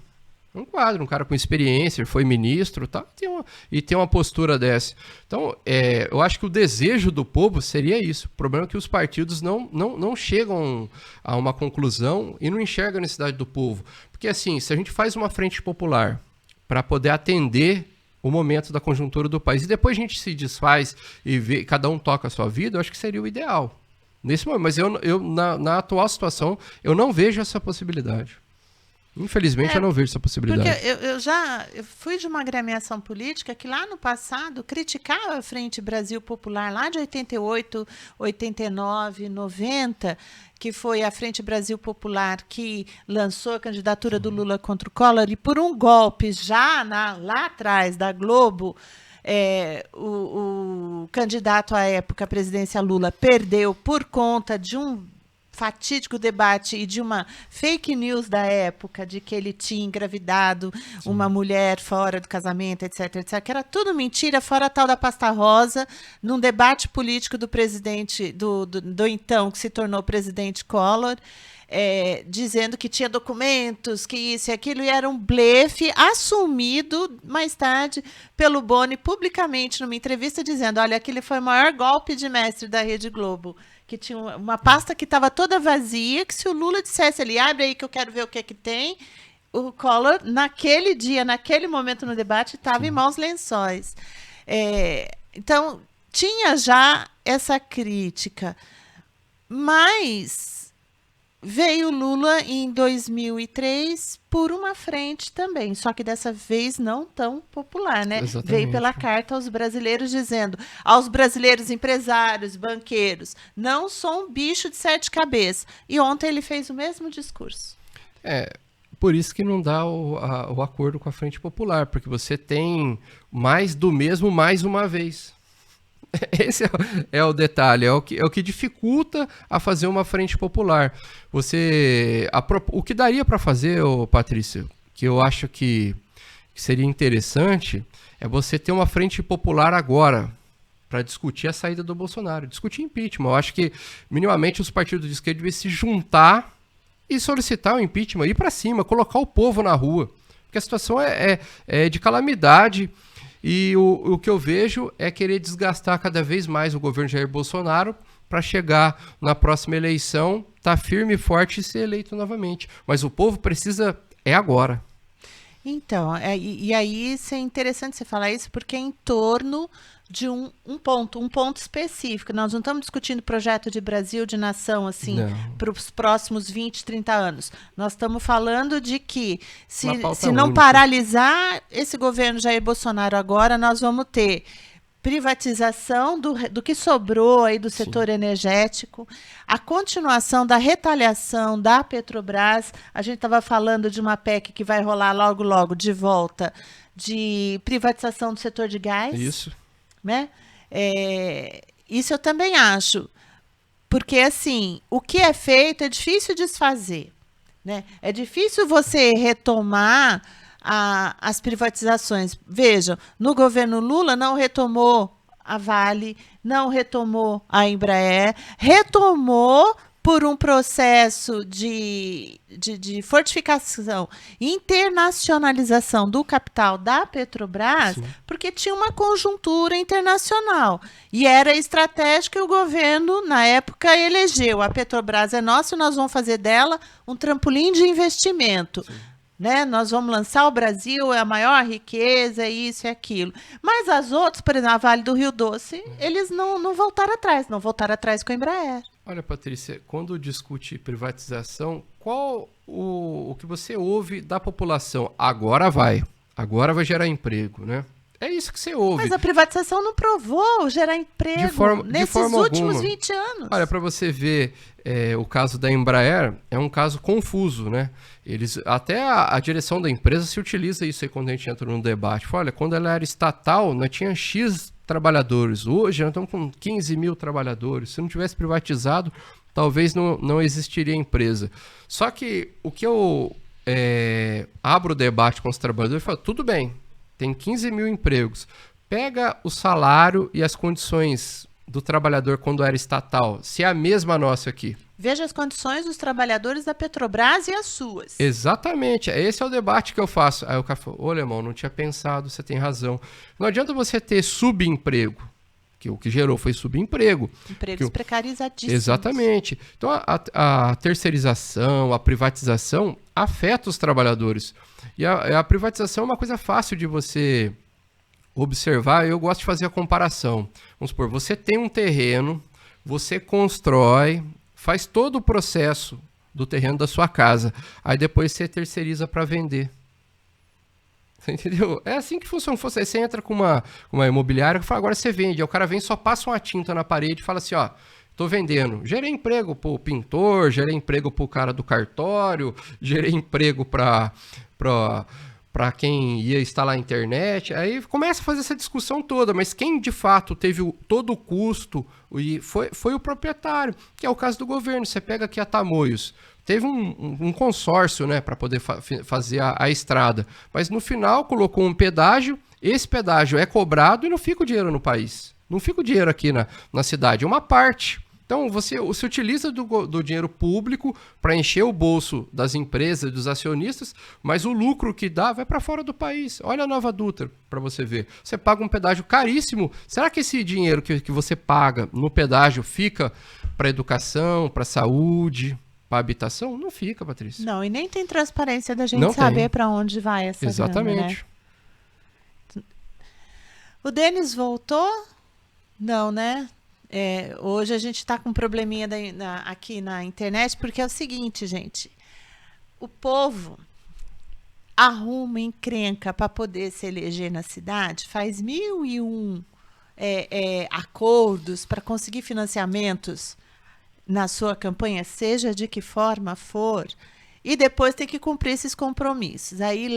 Um cara com experiência, foi ministro, tá? E tem uma postura dessa. Então, eu acho que o desejo do povo seria isso. O problema é que os partidos não chegam a uma conclusão e não enxergam a necessidade do povo. Porque, assim, se a gente faz uma frente popular para poder atender o momento da conjuntura do país e depois a gente se desfaz e vê, cada um toca a sua vida, eu acho que seria o ideal. Nesse momento. Mas na atual situação, eu não vejo essa possibilidade. Infelizmente, eu não vejo essa possibilidade. Porque eu fui de uma agremiação política que lá no passado criticava a Frente Brasil Popular, lá de 88, 89, 90, que foi a Frente Brasil Popular que lançou a candidatura do Lula contra o Collor, e por um golpe já lá atrás da Globo, o candidato à época à presidência Lula perdeu por conta de um fatídico debate e de uma fake news da época de que ele tinha engravidado uma mulher fora do casamento, etc, etc, que era tudo mentira, fora a tal da pasta rosa, num debate político do presidente, do então, que se tornou presidente Collor, dizendo que tinha documentos, que isso e aquilo, e era um blefe assumido mais tarde pelo Boni publicamente numa entrevista dizendo, olha, aquele foi o maior golpe de mestre da Rede Globo, que tinha uma pasta que estava toda vazia, que se o Lula dissesse ali, abre aí que eu quero ver o que é que tem, o Collor, naquele dia, naquele momento no debate, estava em maus lençóis. Então, tinha já essa crítica, mas veio Lula em 2003 por uma frente também, só que dessa vez não tão popular, né? Exatamente. Veio pela carta aos brasileiros dizendo, aos brasileiros empresários, banqueiros, não sou um bicho de 7 cabeças. E ontem ele fez o mesmo discurso. Por isso que não dá o acordo com a Frente Popular, porque você tem mais do mesmo mais uma vez. Esse é o detalhe, é o que dificulta a fazer uma frente popular. O que daria para fazer, Patrícia, que eu acho que seria interessante, é você ter uma frente popular agora para discutir a saída do Bolsonaro, discutir impeachment. Eu acho que minimamente os partidos de esquerda devem se juntar e solicitar o impeachment, ir para cima, colocar o povo na rua, porque a situação é de calamidade. E o que eu vejo é querer desgastar cada vez mais o governo Jair Bolsonaro para chegar na próxima eleição, estar firme e forte e ser eleito novamente. Mas o povo precisa agora. Então, e aí isso é interessante você falar isso, porque é em torno de um ponto específico. Nós não estamos discutindo projeto de Brasil, de nação, assim, para os próximos 20, 30 anos. Nós estamos falando de que, se não única. paralisar esse governo Jair Bolsonaro agora, nós vamos ter privatização do que sobrou aí do setor energético, a continuação da retaliação da Petrobras. A gente estava falando de uma PEC que vai rolar logo, logo, de volta, de privatização do setor de gás. Isso. Né? Isso eu também acho, porque assim, o que é feito é difícil desfazer, né? É difícil você retomar as privatizações. Vejam, no governo Lula não retomou a Vale, não retomou a Embraer, retomou por um processo de fortificação, internacionalização do capital da Petrobras, sim, porque tinha uma conjuntura internacional. E era estratégico, e o governo, na época, elegeu. A Petrobras é nossa, nós vamos fazer dela um trampolim de investimento. Né? Nós vamos lançar o Brasil, é a maior riqueza, é isso e aquilo. Mas as outras, por exemplo, a Vale do Rio Doce, eles não voltaram atrás, não voltaram atrás com a Embraer. Olha, Patrícia, quando discute privatização, qual o que você ouve da população? Agora vai gerar emprego, né? É isso que você ouve. Mas a privatização não provou gerar emprego nesses últimos alguma. 20 anos. Olha, para você ver, o caso da Embraer é um caso confuso, né? Até a direção da empresa se utiliza isso aí quando a gente entra num debate. Olha, quando ela era estatal, nós tinha X trabalhadores. Hoje nós estamos com 15 mil trabalhadores. Se não tivesse privatizado, talvez não existiria empresa. Só que o que eu abro o debate com os trabalhadores e falo, tudo bem, tem 15 mil empregos, pega o salário e as condições do trabalhador quando era estatal, se é a mesma nossa aqui. Veja as condições dos trabalhadores da Petrobras e as suas. Exatamente, esse é o debate que eu faço. Aí o cara falou, ô Alemão, não tinha pensado, você tem razão. Não adianta você ter subemprego, que o que gerou foi subemprego. Empregos precarizadíssimos. Exatamente. Então a terceirização, a privatização afeta os trabalhadores. E a privatização é uma coisa fácil de você observar. Eu gosto de fazer a comparação. Vamos supor, você tem um terreno, você constrói, faz todo o processo do terreno da sua casa. Aí depois você terceiriza para vender. Você entendeu? É assim que funciona. Você entra com uma imobiliária e fala, agora você vende. Aí o cara vem, só passa uma tinta na parede e fala assim, ó, tô vendendo. Gerei emprego pro pintor, gerei emprego pro cara do cartório, gerei emprego para quem ia instalar a internet. Aí começa a fazer essa discussão toda, mas quem de fato teve todo o custo e foi o proprietário, que é o caso do governo. Você pega aqui a Tamoios, teve um consórcio, né, para poder fazer a estrada, mas no final colocou um pedágio, esse pedágio é cobrado e não fica o dinheiro no país, não fica o dinheiro aqui na cidade, é uma parte. Então, você utiliza do dinheiro público para encher o bolso das empresas, dos acionistas, mas o lucro que dá vai para fora do país. Olha a Nova Dutra para você ver. Você paga um pedágio caríssimo. Será que esse dinheiro que você paga no pedágio fica para educação, para saúde, para habitação? Não fica, Patrícia. Não, e nem tem transparência da gente saber para onde vai essa grana, exatamente. Né? O Denis voltou? Não, né? Hoje a gente está com um probleminha aqui na internet, porque é o seguinte, gente, o povo arruma encrenca para poder se eleger na cidade, faz 1001 acordos para conseguir financiamentos na sua campanha, seja de que forma for, e depois tem que cumprir esses compromissos. Aí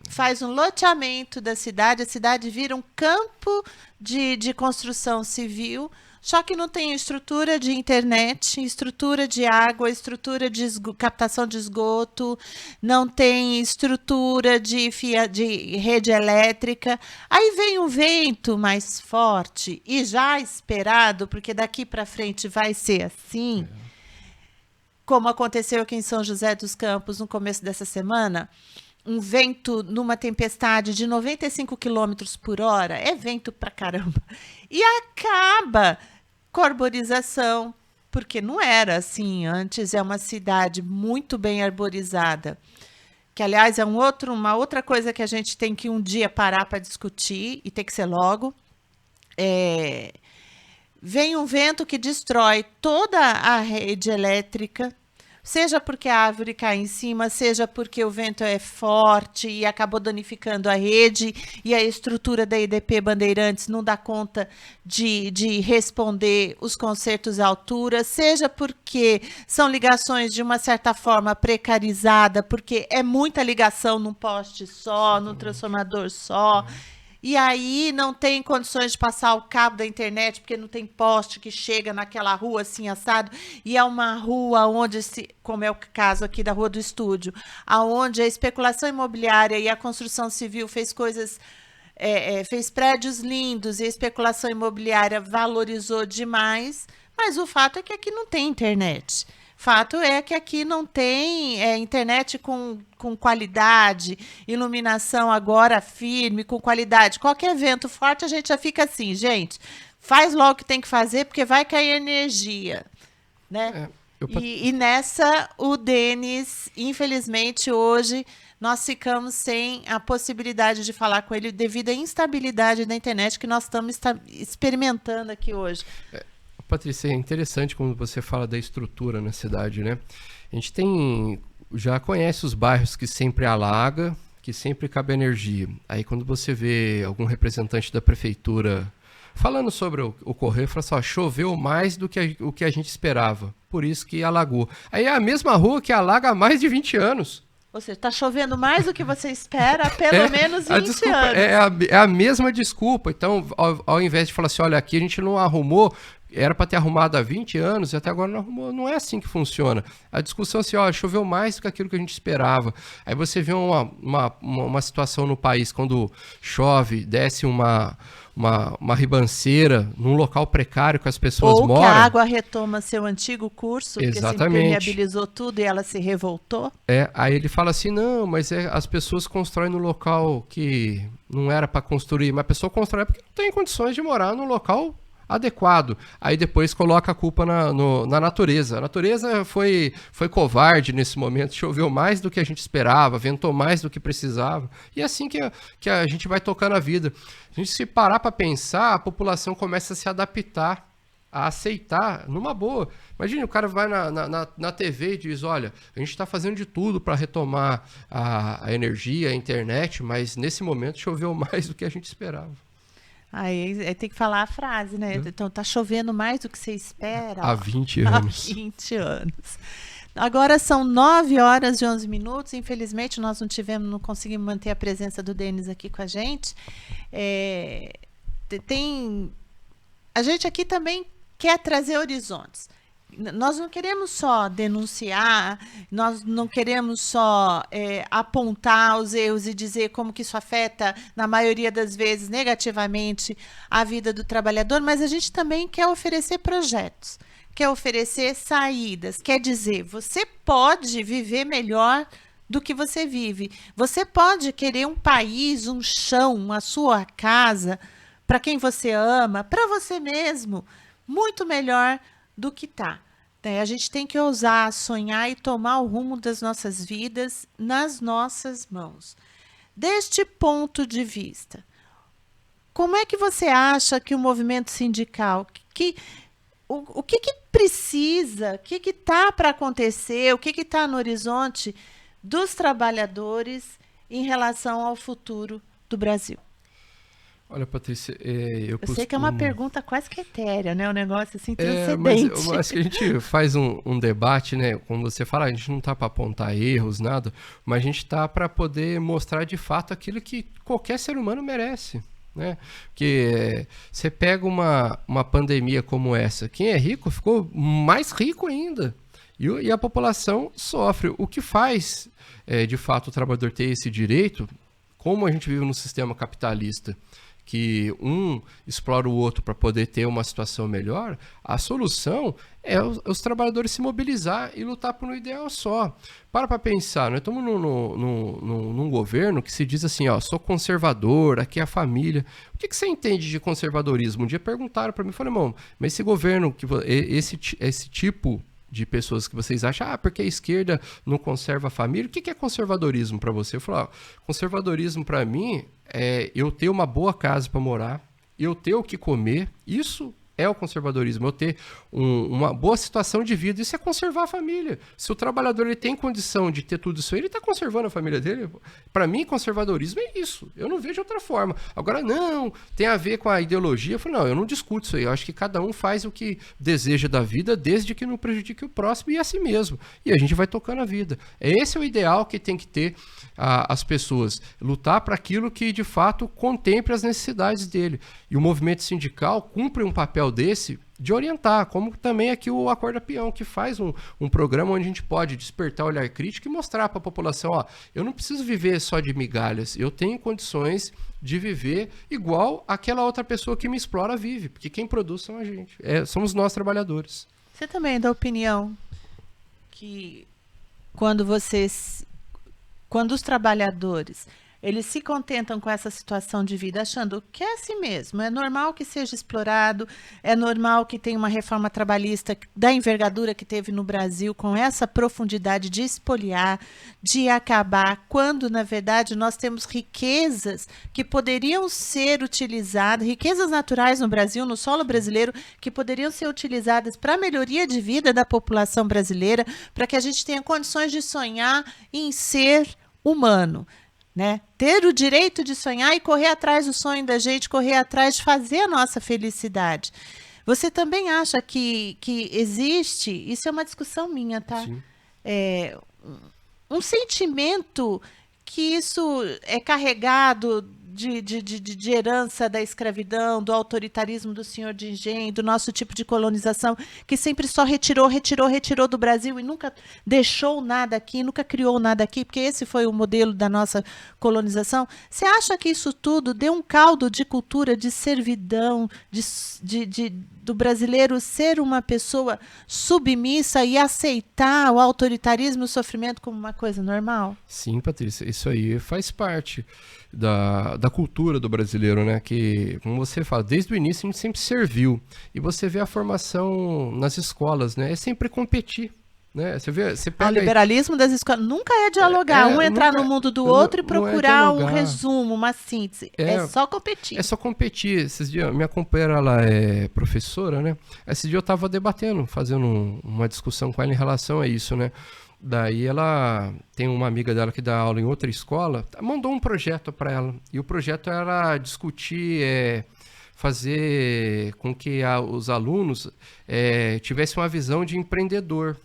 faz um loteamento da cidade, a cidade vira um campo de construção civil, só que não tem estrutura de internet, estrutura de água, estrutura de captação de esgoto, não tem estrutura de rede elétrica. Aí vem um vento mais forte e já esperado, porque daqui para frente vai ser assim, como aconteceu aqui em São José dos Campos no começo dessa semana, um vento numa tempestade de 95 km por hora, é vento pra caramba, e acaba com a arborização, porque não era assim antes, é uma cidade muito bem arborizada, que aliás é uma outra coisa que a gente tem que um dia parar para discutir, e tem que ser logo. Vem um vento que destrói toda a rede elétrica, seja porque a árvore cai em cima, seja porque o vento é forte e acabou danificando a rede e a estrutura da EDP Bandeirantes não dá conta de responder os concertos à altura, seja porque são ligações de uma certa forma precarizada, porque é muita ligação num poste só, num transformador só. E aí não tem condições de passar o cabo da internet, porque não tem poste que chega naquela rua assim assado, e é uma rua onde, como é o caso aqui da Rua do Estúdio, aonde a especulação imobiliária e a construção civil fez coisas, fez prédios lindos, e a especulação imobiliária valorizou demais, mas o fato é que aqui não tem internet. Fato é que aqui não tem internet com qualidade, iluminação agora firme, com qualidade. Qualquer vento forte, a gente já fica assim, gente, faz logo o que tem que fazer, porque vai cair energia, né? E nessa, o Denis, infelizmente, hoje, nós ficamos sem a possibilidade de falar com ele devido à instabilidade da internet que nós estamos experimentando aqui hoje. Patrícia, é interessante quando você fala da estrutura na cidade, né? A gente já conhece os bairros que sempre alaga, que sempre cabe energia. Aí quando você vê algum representante da prefeitura falando sobre o ocorrer, fala assim, ó, choveu mais do que o que a gente esperava, por isso que alagou. Aí é a mesma rua que alaga há mais de 20 anos. Ou seja, está chovendo mais do que você espera há pelo menos 20 desculpa, anos. É a mesma desculpa. Então, ao invés de falar assim, olha, aqui a gente não arrumou era para ter arrumado há 20 anos e até agora não arrumou. Não é assim que funciona. A discussão é assim, ó, choveu mais do que aquilo que a gente esperava. Aí você vê uma situação no país, quando chove, desce uma ribanceira num local precário que as pessoas Ou moram. que a água retoma seu antigo curso, porque se Exatamente. impermeabilizou tudo e ela se revoltou. Aí ele fala assim, não, mas as pessoas constroem no local que não era para construir, mas a pessoa constrói porque não tem condições de morar no local adequado. Aí depois coloca a culpa na natureza. A natureza foi covarde nesse momento, choveu mais do que a gente esperava, ventou mais do que precisava. E é assim que a gente vai tocando a vida. A gente, se parar para pensar, a população começa a se adaptar, a aceitar numa boa. Imagina, o cara vai na TV e diz, olha, a gente está fazendo de tudo para retomar a energia, a internet, mas nesse momento choveu mais do que a gente esperava. Aí tem que falar a frase, né? Então tá chovendo mais do que você espera. Há 20 anos. Há 20 anos. Agora são 9h11. Infelizmente, nós não conseguimos manter a presença do Denis aqui com a gente. A gente aqui também quer trazer horizontes. Nós não queremos só denunciar, nós não queremos só apontar os erros e dizer como que isso afeta, na maioria das vezes, negativamente a vida do trabalhador, mas a gente também quer oferecer projetos, quer oferecer saídas, quer dizer, você pode viver melhor do que você vive. Você pode querer um país, um chão, a sua casa, para quem você ama, para você mesmo, muito melhor do que está. A gente tem que ousar sonhar e tomar o rumo das nossas vidas nas nossas mãos. Deste ponto de vista, como é que você acha que o movimento sindical, o que precisa, o que está para acontecer, o que está no horizonte dos trabalhadores em relação ao futuro do Brasil? Olha, Patrícia, eu sei que é uma pergunta quase que etérea, né? Um negócio assim transcendente. Mas eu acho que a gente faz um debate, né? Como você fala, a gente não está para apontar erros, nada, mas a gente está para poder mostrar de fato aquilo que qualquer ser humano merece, né? Porque você pega uma pandemia como essa, quem é rico ficou mais rico ainda. E a população sofre. O que faz, de fato, o trabalhador ter esse direito, como a gente vive no sistema capitalista, que um explora o outro para poder ter uma situação melhor, a solução é os trabalhadores se mobilizar e lutar por um ideal só. Para pensar, nós estamos num governo que se diz assim, ó, sou conservador, aqui é a família. O que você entende de conservadorismo? Um dia perguntaram para mim, falei, irmão, mas esse governo, esse tipo de pessoas que vocês acham, porque a esquerda não conserva a família, o que é conservadorismo para você? Eu falo, conservadorismo para mim é eu ter uma boa casa para morar, eu ter o que comer, isso é o conservadorismo, eu ter uma boa situação de vida, isso é conservar a família. Se o trabalhador ele tem condição de ter tudo isso, ele está conservando a família dele. Para mim, conservadorismo é isso, eu não vejo outra forma. Agora, não, tem a ver com a ideologia, eu falo, não, eu não discuto isso aí, eu acho que cada um faz o que deseja da vida, desde que não prejudique o próximo e a si mesmo, e a gente vai tocando a vida. Esse é o ideal que tem que ter as pessoas, lutar para aquilo que de fato contemple as necessidades dele. E o movimento sindical cumpre um papel desse de orientar, como também aqui o Acorda Peão, que faz um programa onde a gente pode despertar o olhar crítico e mostrar para a população, ó, eu não preciso viver só de migalhas, eu tenho condições de viver igual aquela outra pessoa que me explora vive, porque quem produz são a gente, somos nós trabalhadores. Você também é da opinião que quando os trabalhadores eles se contentam com essa situação de vida, achando que é assim mesmo, é normal que seja explorado, é normal que tenha uma reforma trabalhista da envergadura que teve no Brasil, com essa profundidade de espoliar, de acabar, quando, na verdade, nós temos riquezas que poderiam ser utilizadas, riquezas naturais no Brasil, no solo brasileiro, que poderiam ser utilizadas para a melhoria de vida da população brasileira, para que a gente tenha condições de sonhar em ser humano. Né? Ter o direito de sonhar e correr atrás do sonho da gente, correr atrás de fazer a nossa felicidade. Você também acha que existe, isso é uma discussão minha, tá? Um sentimento que isso é carregado de herança da escravidão, do autoritarismo do senhor de engenho, do nosso tipo de colonização, que sempre só retirou do Brasil e nunca deixou nada aqui, nunca criou nada aqui, porque esse foi o modelo da nossa colonização. Você acha que isso tudo deu um caldo de cultura, de servidão, do brasileiro ser uma pessoa submissa e aceitar o autoritarismo e o sofrimento como uma coisa normal? Sim, Patrícia, isso aí faz parte da cultura do brasileiro, né? Que, como você fala, desde o início a gente sempre serviu. E você vê a formação nas escolas, né? É sempre competir. Né? Você pega o liberalismo das escolas nunca é dialogar, um entrar no mundo do outro e procurar um resumo, uma síntese. É só competir. É só competir. Esses dias, minha companheira, ela é professora, né? Esse dia eu estava debatendo, fazendo uma discussão com ela em relação a isso, né? Daí ela tem uma amiga dela que dá aula em outra escola, mandou um projeto para ela. E o projeto era discutir... fazer com que os alunos tivessem uma visão de empreendedor.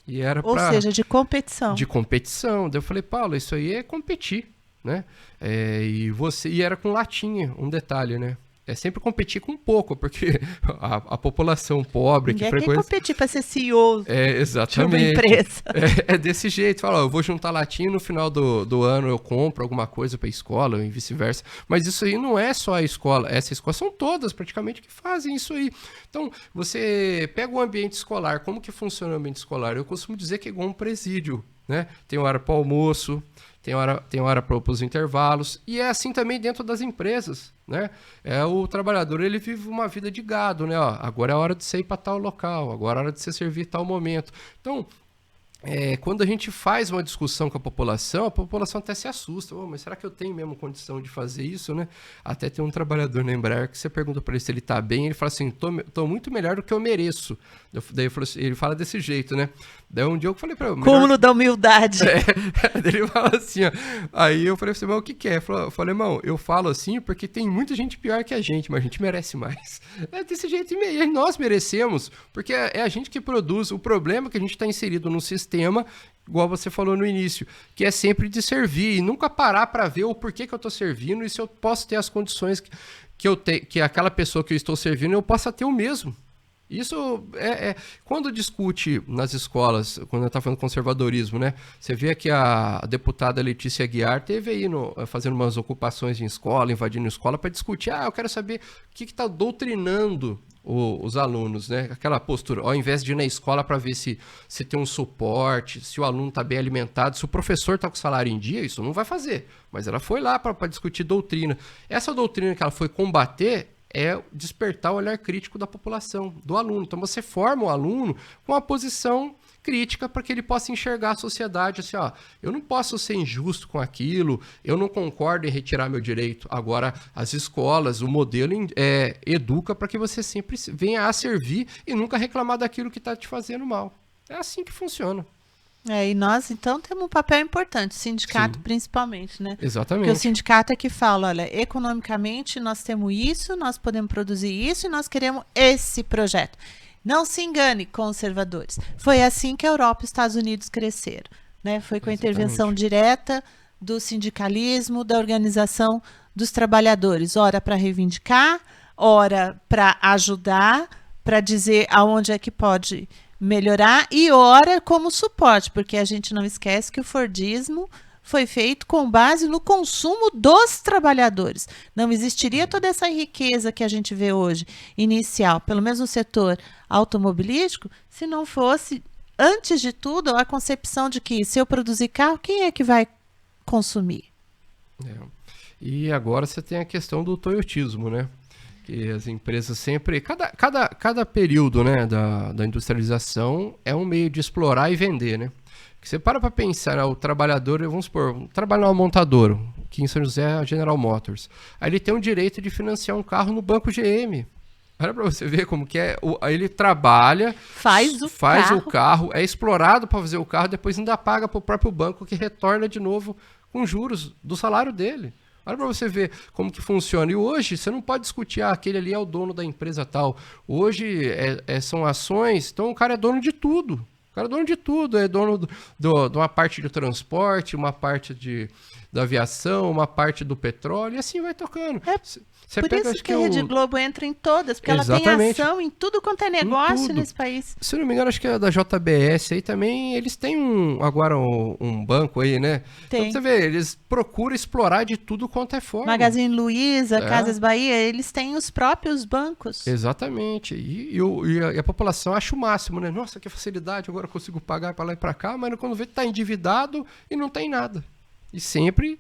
E era Ou seja, de competição. De competição. Daí eu falei, Paulo, isso aí é competir, né? E era com latinha, um detalhe, né? É sempre competir com pouco, porque a população pobre Ninguém que frequenta... quer competir para ser CEO exatamente. de uma empresa. É desse jeito. Fala, eu vou juntar latinha e no final do ano eu compro alguma coisa para a escola e vice-versa. Mas isso aí não é só a escola. Essa escola são todas praticamente que fazem isso aí. Então, você pega o ambiente escolar. Como que funciona o ambiente escolar? Eu costumo dizer que é igual um presídio, né? Tem hora para almoço, tem hora para os intervalos, e é assim também dentro das empresas, né? O trabalhador, ele vive uma vida de gado, né? Ó, agora é a hora de você ir para tal local, agora é a hora de você servir tal momento. Então, quando a gente faz uma discussão com a população até se assusta. Mas será que eu tenho mesmo condição de fazer isso, né? Até tem um trabalhador na Embraer que você pergunta para ele se ele tá bem, ele fala assim, tô muito melhor do que eu mereço. Daí ele fala desse jeito, né? Daí um dia eu falei para ele... Cúmulo da humildade. Ele fala assim, ó. Aí eu falei assim, mas o que é? Eu falei, irmão, eu falo assim porque tem muita gente pior que a gente, mas a gente merece mais. É desse jeito e nós merecemos, porque é a gente que produz. O problema é que a gente está inserido num sistema, igual você falou no início, que é sempre de servir e nunca parar para ver o porquê que eu estou servindo e se eu posso ter as condições que aquela pessoa que eu estou servindo eu possa ter o mesmo. Isso quando discute nas escolas, quando eu estava falando conservadorismo, né? Você vê que a deputada Letícia Aguiar teve aí fazendo umas ocupações em escola, invadindo escola, para discutir, eu quero saber o que está doutrinando os alunos, né? Aquela postura, ao invés de ir na escola para ver se tem um suporte, se o aluno está bem alimentado, se o professor está com o salário em dia, isso não vai fazer. Mas ela foi lá para discutir doutrina. Essa doutrina que ela foi combater é despertar o olhar crítico da população, do aluno. Então você forma o aluno com uma posição crítica para que ele possa enxergar a sociedade assim, eu não posso ser injusto com aquilo, eu não concordo em retirar meu direito. Agora, as escolas, o modelo educa para que você sempre venha a servir e nunca reclamar daquilo que está te fazendo mal. É assim que funciona. E nós, então, temos um papel importante, o sindicato Sim. principalmente, né? Exatamente. Porque o sindicato é que fala, olha, economicamente nós temos isso, nós podemos produzir isso e nós queremos esse projeto. Não se engane, conservadores. Foi assim que a Europa e os Estados Unidos cresceram, né? Foi com a intervenção direta do sindicalismo, da organização dos trabalhadores. Ora para reivindicar, ora para ajudar, para dizer aonde é que pode melhorar e ora como suporte, porque a gente não esquece que o Fordismo foi feito com base no consumo dos trabalhadores. Não existiria toda essa riqueza que a gente vê hoje, inicial, pelo menos no setor automobilístico, se não fosse, antes de tudo, a concepção de que se eu produzir carro, quem é que vai consumir? E agora você tem a questão do toyotismo, né? Que as empresas sempre... Cada período, né, da industrialização é um meio de explorar e vender, né? Que você para pensar, o trabalhador, vamos supor, trabalha numa montadora, aqui em São José, a General Motors. Aí ele tem o direito de financiar um carro no Banco GM. Olha para você ver como que é. Aí ele trabalha, faz o carro, é explorado para fazer o carro, depois ainda paga para o próprio banco que retorna de novo com juros do salário dele. Olha para você ver como que funciona. E hoje você não pode discutir, aquele ali é o dono da empresa tal. Hoje são ações, então o cara é dono de tudo. O cara é dono de tudo, é dono de uma parte de transporte, uma parte da aviação, uma parte do petróleo, e assim vai tocando. Você Por pega, isso acho que a Rede Globo entra em todas, porque ela tem Exatamente. ação em tudo quanto é negócio nesse país. Se eu não me engano, acho que é da JBS aí também, eles têm agora um banco aí, né? Tem. Então você vê, eles procuram explorar de tudo quanto é forma. Magazine Luiza, Casas Bahia, eles têm os próprios bancos. Exatamente. E a população acha o máximo, né? Nossa, que facilidade, agora eu consigo pagar para lá e para cá, mas quando vê, tá endividado e não tem nada. E sempre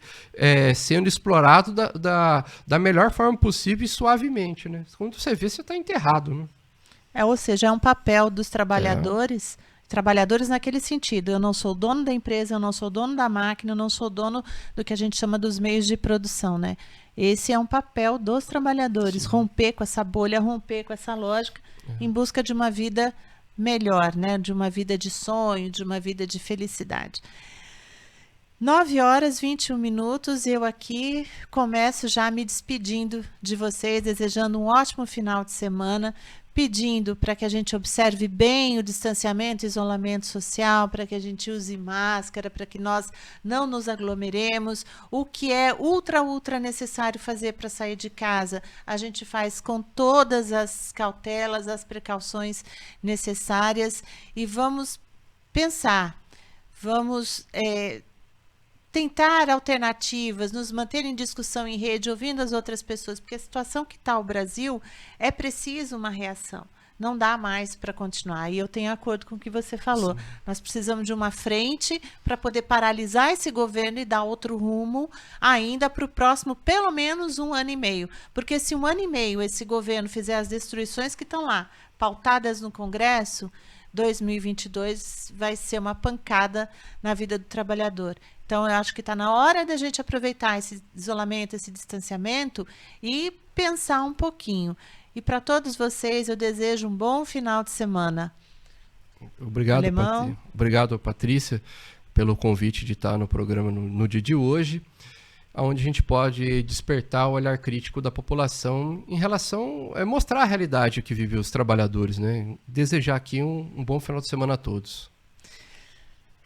sendo explorado da melhor forma possível e suavemente, né? Quando você vê, você está enterrado, né? Ou seja, é um papel dos trabalhadores, trabalhadores naquele sentido. Eu não sou dono da empresa, eu não sou dono da máquina, eu não sou dono do que a gente chama dos meios de produção, né? Esse é um papel dos trabalhadores, romper com essa bolha, romper com essa lógica, em busca de uma vida melhor, né? De uma vida de sonho, de uma vida de felicidade. 9h21, eu aqui começo já me despedindo de vocês, desejando um ótimo final de semana, pedindo para que a gente observe bem o distanciamento e isolamento social, para que a gente use máscara, para que nós não nos aglomeremos. O que é ultra necessário fazer para sair de casa, a gente faz com todas as cautelas, as precauções necessárias e vamos pensar, vamos tentar alternativas, nos manter em discussão em rede, ouvindo as outras pessoas, porque a situação que está o Brasil é preciso uma reação. Não dá mais para continuar. E eu tenho acordo com o que você falou. Sim. Nós precisamos de uma frente para poder paralisar esse governo e dar outro rumo ainda para o próximo, pelo menos 1 ano e meio. Porque se 1 ano e meio esse governo fizer as destruições que estão lá, pautadas no Congresso, 2022 vai ser uma pancada na vida do trabalhador. Então, eu acho que está na hora da gente aproveitar esse isolamento, esse distanciamento e pensar um pouquinho. E para todos vocês, eu desejo um bom final de semana. Obrigado, Patrícia, pelo convite de estar no programa no dia de hoje, onde a gente pode despertar o olhar crítico da população em relação a mostrar a realidade que vivem os trabalhadores, né? Desejar aqui um bom final de semana a todos.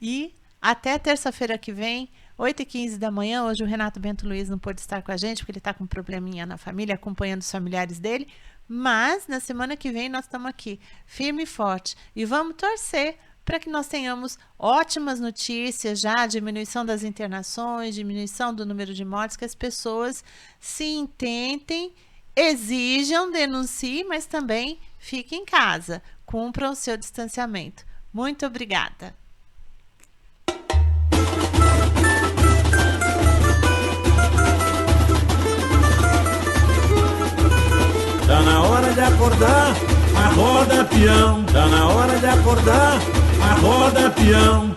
E até terça-feira que vem, 8h15 da manhã. Hoje o Renato Bento Luiz não pôde estar com a gente, porque ele está com um probleminha na família, acompanhando os familiares dele. Mas na semana que vem nós estamos aqui, firme e forte. E vamos torcer para que nós tenhamos ótimas notícias já, diminuição das internações, diminuição do número de mortes, que as pessoas se intentem, exijam, denunciem, mas também fiquem em casa, cumpram o seu distanciamento. Muito obrigada. Tá na hora de acordar, acorda peão. Tá na hora de acordar, acorda peão.